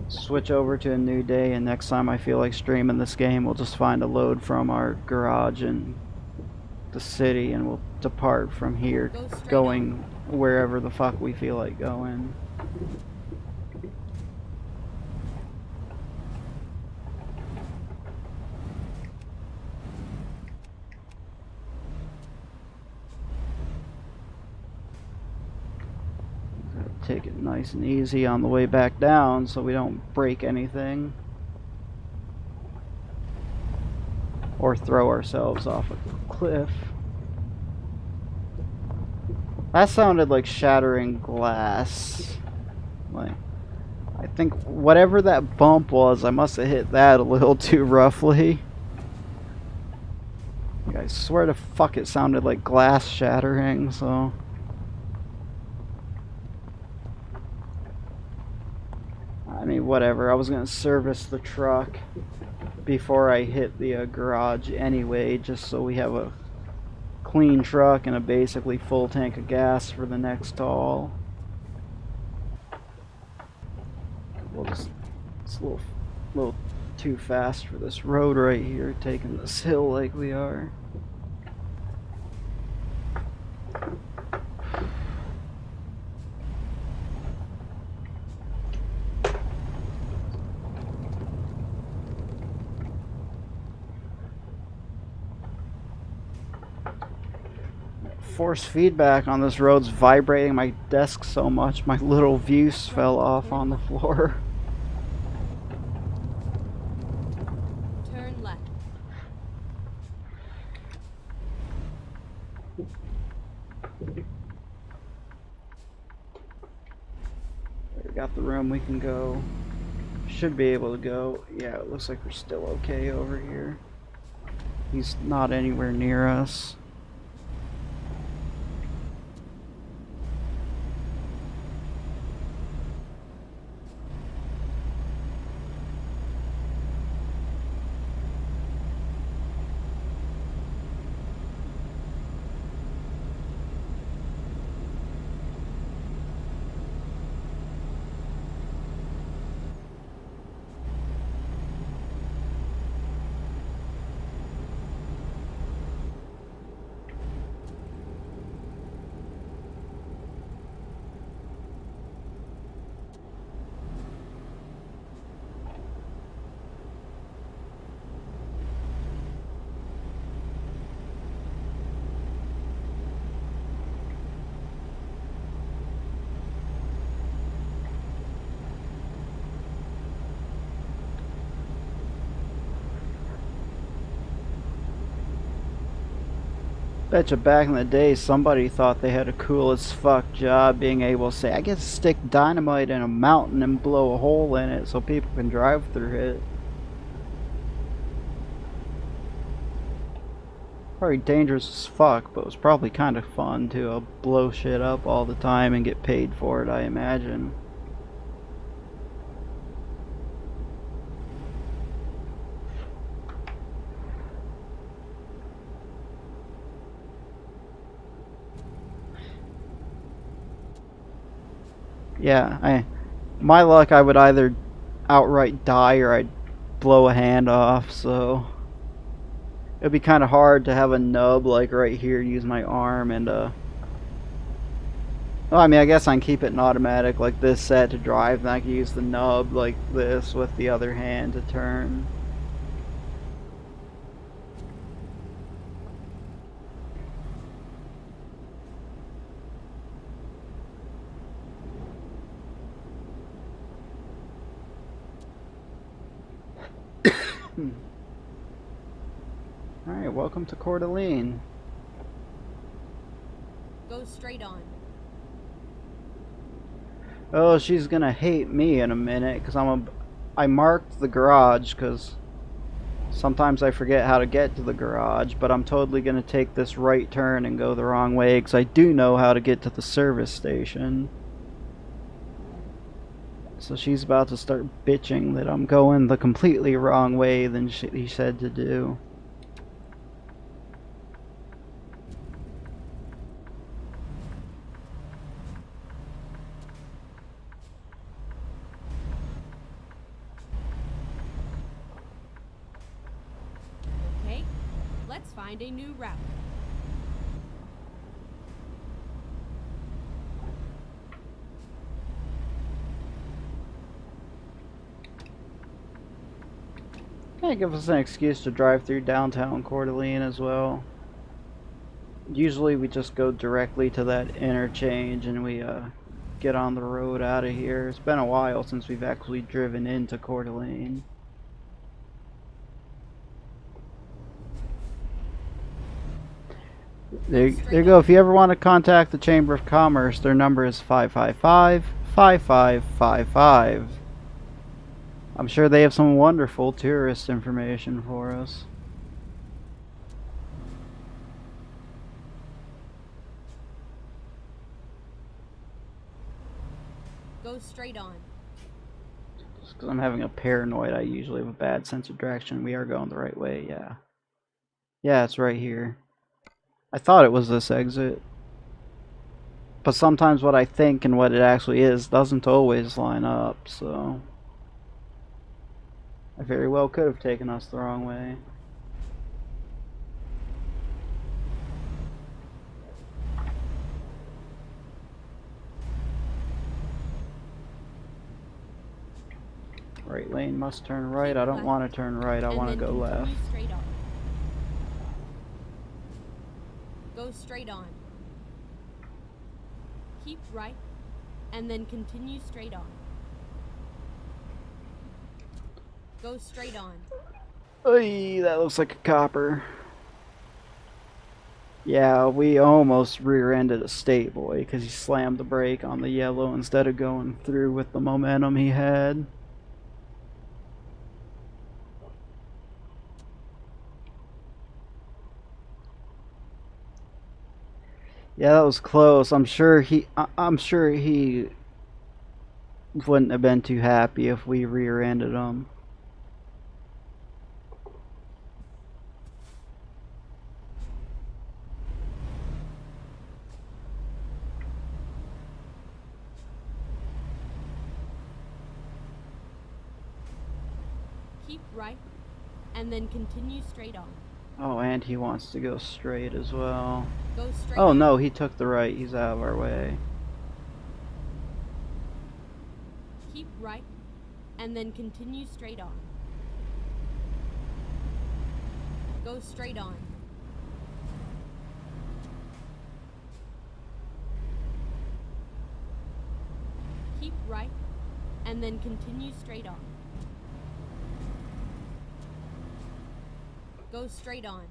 switch over to a new day, and next time I feel like streaming this game, we'll just find a load from our garage in the city and we'll depart from here, going wherever the fuck we feel like going. Take it nice and easy on the way back down so we don't break anything or throw ourselves off a cliff. That sounded like shattering glass. Like, I think whatever that bump was, I must have hit that a little too roughly. I swear to fuck it sounded like glass shattering, so I mean, whatever. I was going to service the truck before I hit the garage anyway, just so we have a clean truck and a basically full tank of gas for the next haul. We'll just, it's a little too fast for this road right here, taking this hill like we are. Force feedback on this road's vibrating my desk so much my little views fell off on the floor. Turn left. We got the room, we can go. Should be able to go. Yeah, it looks like we're still okay over here. He's not anywhere near us. Betcha back in the day somebody thought they had a cool as fuck job being able to say, I get to stick dynamite in a mountain and blow a hole in it so people can drive through it. Probably dangerous as fuck, but it was probably kind of fun to blow shit up all the time and get paid for it, I imagine. Yeah, my luck, I would either outright die or I'd blow a hand off, so it'd be kind of hard to have a nub like right here, use my arm and well, I mean, I guess I can keep it in automatic like this set to drive, and I can use the nub like this with the other hand to turn. Alright, welcome to Coeur d'Alene. Go straight on. Oh, she's gonna hate me in a minute because I marked the garage because sometimes I forget how to get to the garage, but I'm totally gonna take this right turn and go the wrong way because I do know how to get to the service station. So she's about to start bitching that I'm going the completely wrong way than he said to do. Okay, let's find a new route. Kind of give us an excuse to drive through downtown Coeur d'Alene as well. Usually we just go directly to that interchange and we get on the road out of here. It's been a while since we've actually driven into Coeur d'Alene. There you go. If you ever want to contact the Chamber of Commerce, their number is 555-5555. I'm sure they have some wonderful tourist information for us. Go straight on. Just because I'm having a paranoid, I usually have a bad sense of direction. We are going the right way, yeah. Yeah, it's right here. I thought it was this exit. But sometimes what I think and what it actually is doesn't always line up, so I very well could have taken us the wrong way. Right lane must turn right. I don't want to turn right. I want to go left. Straight on. Go straight on. Keep right, and then continue straight on. Go straight on. Oy, that looks like a copper. Yeah, we almost rear-ended a state boy because he slammed the brake on the yellow instead of going through with the momentum he had. Yeah, that was close. I'm sure he wouldn't have been too happy if we rear-ended him. Keep right, and then continue straight on. Oh, and he wants to go straight as well. Go straight Oh on. no, he took the right. He's out of our way. Keep right, and then continue straight on. Go straight on. Keep right, and then continue straight on. Go straight on.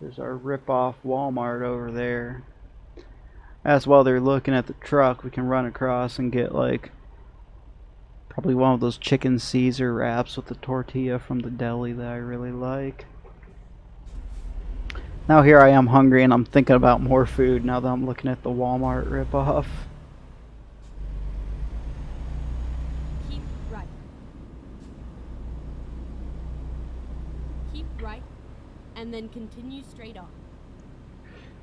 There's our rip-off Walmart over there. As while they're looking at the truck, we can run across and get like probably one of those chicken Caesar wraps with the tortilla from the deli that I really like. Now here I am hungry and I'm thinking about more food now that I'm looking at the Walmart ripoff. Keep right. Keep right, and then continue straight on.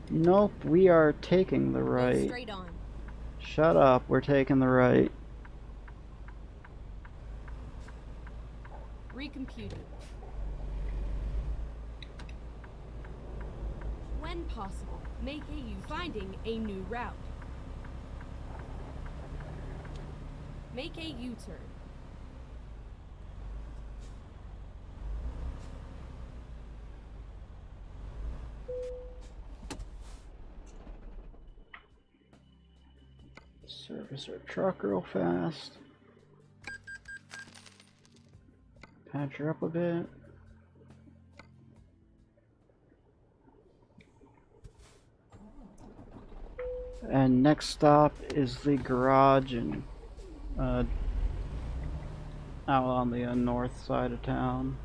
Nope, we are taking the Go right. straight on. Shut up, we're taking the right. Recomputing. When possible, make a U. Finding a new route. Make a U-turn. Service our truck real fast. Patch her up a bit. And next stop is the garage and out on the north side of town.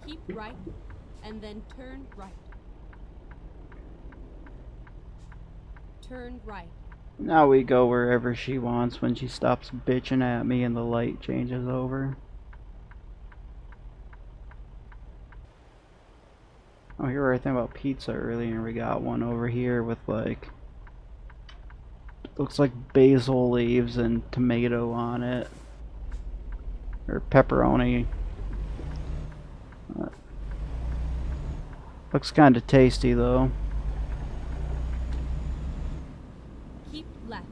Keep right, and then turn right. Turn right. Now we go wherever she wants when she stops bitching at me and the light changes over. Oh, you were right thinking about pizza earlier. We got one over here with like, looks like basil leaves and tomato on it. Or pepperoni. Looks kind of tasty though. Keep left.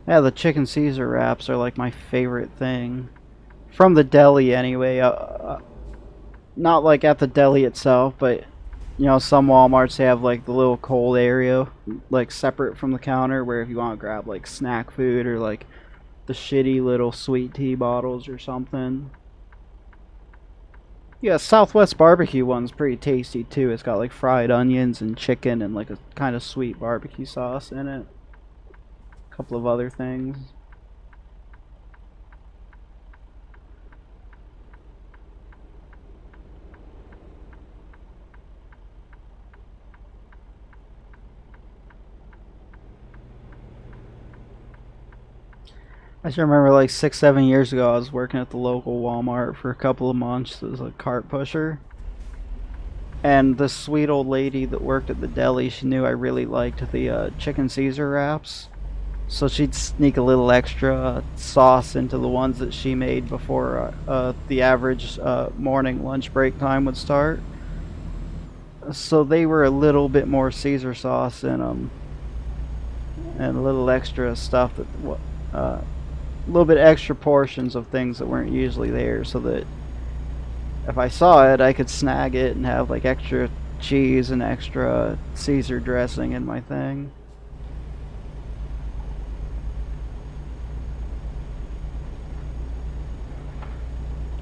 Yeah, the chicken Caesar wraps are like my favorite thing. From the deli anyway. Not like at the deli itself, but you know, some Walmarts have like the little cold area like separate from the counter where if you want to grab like snack food or like the shitty little sweet tea bottles or something. Yeah, Southwest barbecue one's pretty tasty too. It's got like fried onions and chicken and like a kind of sweet barbecue sauce in it. A couple of other things. I just remember like 6, 7 years ago, I was working at the local Walmart for a couple of months as a cart pusher. And this sweet old lady that worked at the deli, she knew I really liked the chicken Caesar wraps. So she'd sneak a little extra sauce into the ones that she made before the average morning lunch break time would start. So they were a little bit more Caesar sauce in them. And a little extra stuff that a little bit extra portions of things that weren't usually there, so that if I saw it, I could snag it and have like extra cheese and extra Caesar dressing in my thing.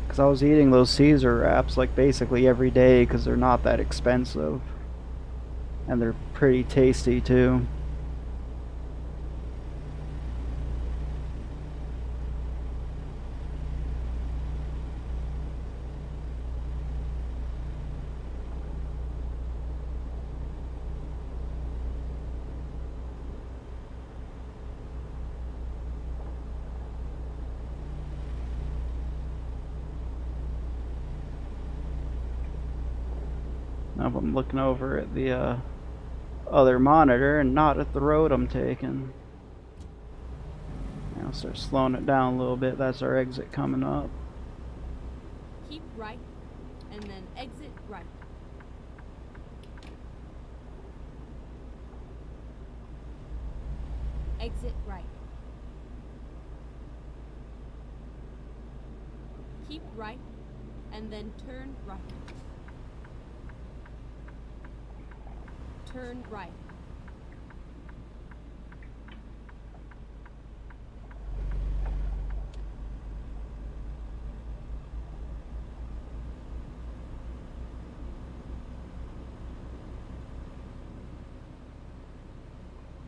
Because I was eating those Caesar wraps like basically every day because they're not that expensive. And they're pretty tasty too. Now I'm looking over at the other monitor and not at the road I'm taking. I'll start slowing it down a little bit. That's our exit coming up. Keep right, and then exit right. Exit right. Keep right, and then turn right. Turn right.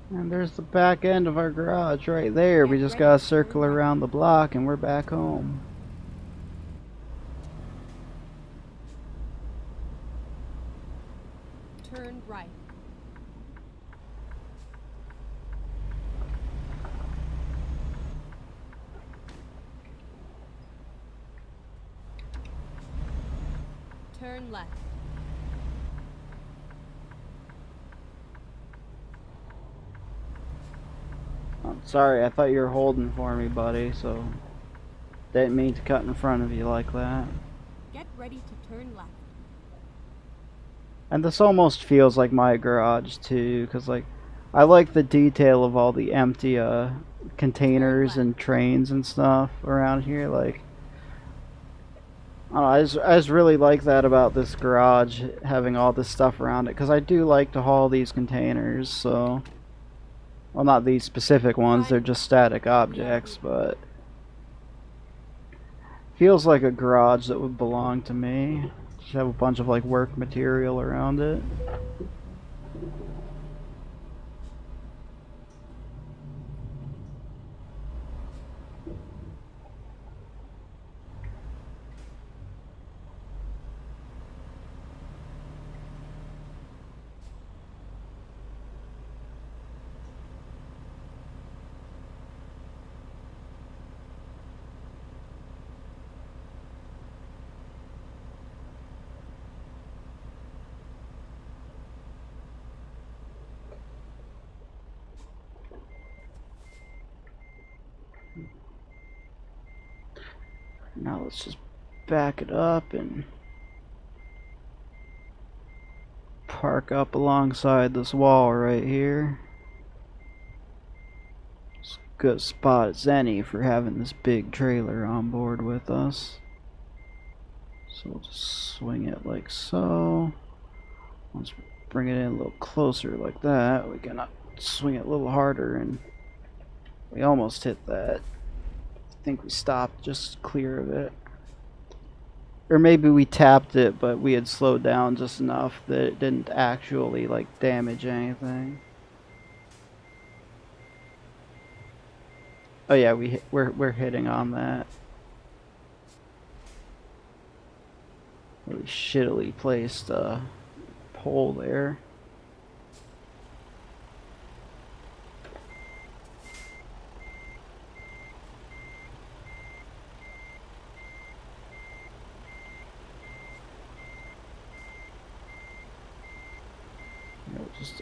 And there's the back end of our garage right there. We Get just ready gotta to circle turn right. around the block and we're back home. Turn right. Turn left. I'm sorry, I thought you were holding for me, buddy, so didn't mean to cut in front of you like that. Get ready to turn left. And this almost feels like my garage too, because like I like the detail of all the empty containers and trains and stuff around here. Like I don't know, I just really like that about this garage, having all this stuff around it, because I do like to haul these containers. So, well, not these specific ones; they're just static objects, but feels like a garage that would belong to me. Just have a bunch of like work material around it. Now let's just back it up and park up alongside this wall right here. It's a good spot as any for having this big trailer on board with us. So we'll just swing it like so. Once we bring it in a little closer like that, we can swing it a little harder, and we almost hit that. I think we stopped just clear of it. Or maybe we tapped it, but we had slowed down just enough that it didn't actually like damage anything. Oh yeah, we're hitting on that. Really shittily placed pole there. We'll just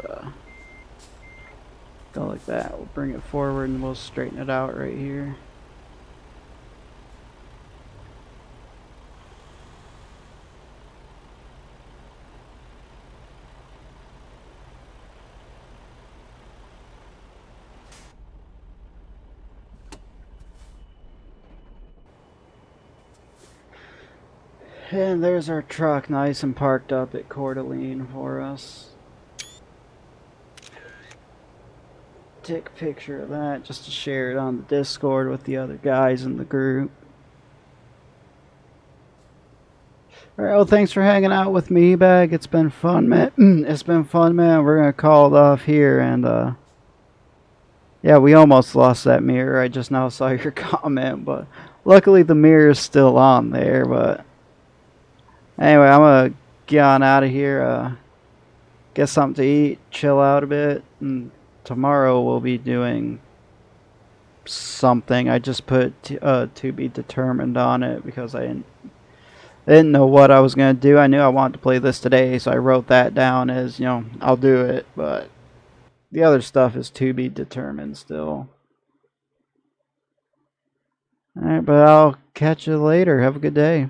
go like that. We'll bring it forward and we'll straighten it out right here. And there's our truck, nice and parked up at Coeur d'Alene for us. Take a picture of that just to share it on the Discord with the other guys in the group. Alright, well, thanks for hanging out with me, Bag. It's been fun, man. It's been fun, man. We're gonna call it off here, and yeah, we almost lost that mirror. I just now saw your comment, but luckily the mirror is still on there. But anyway, I'm gonna get on out of here. Get something to eat, chill out a bit, and tomorrow we'll be doing something. I just put to be determined on it because I didn't know what I was going to do. I knew I wanted to play this today, so I wrote that down as, you know, I'll do it, but the other stuff is to be determined still. Alright, but I'll catch you later. Have a good day.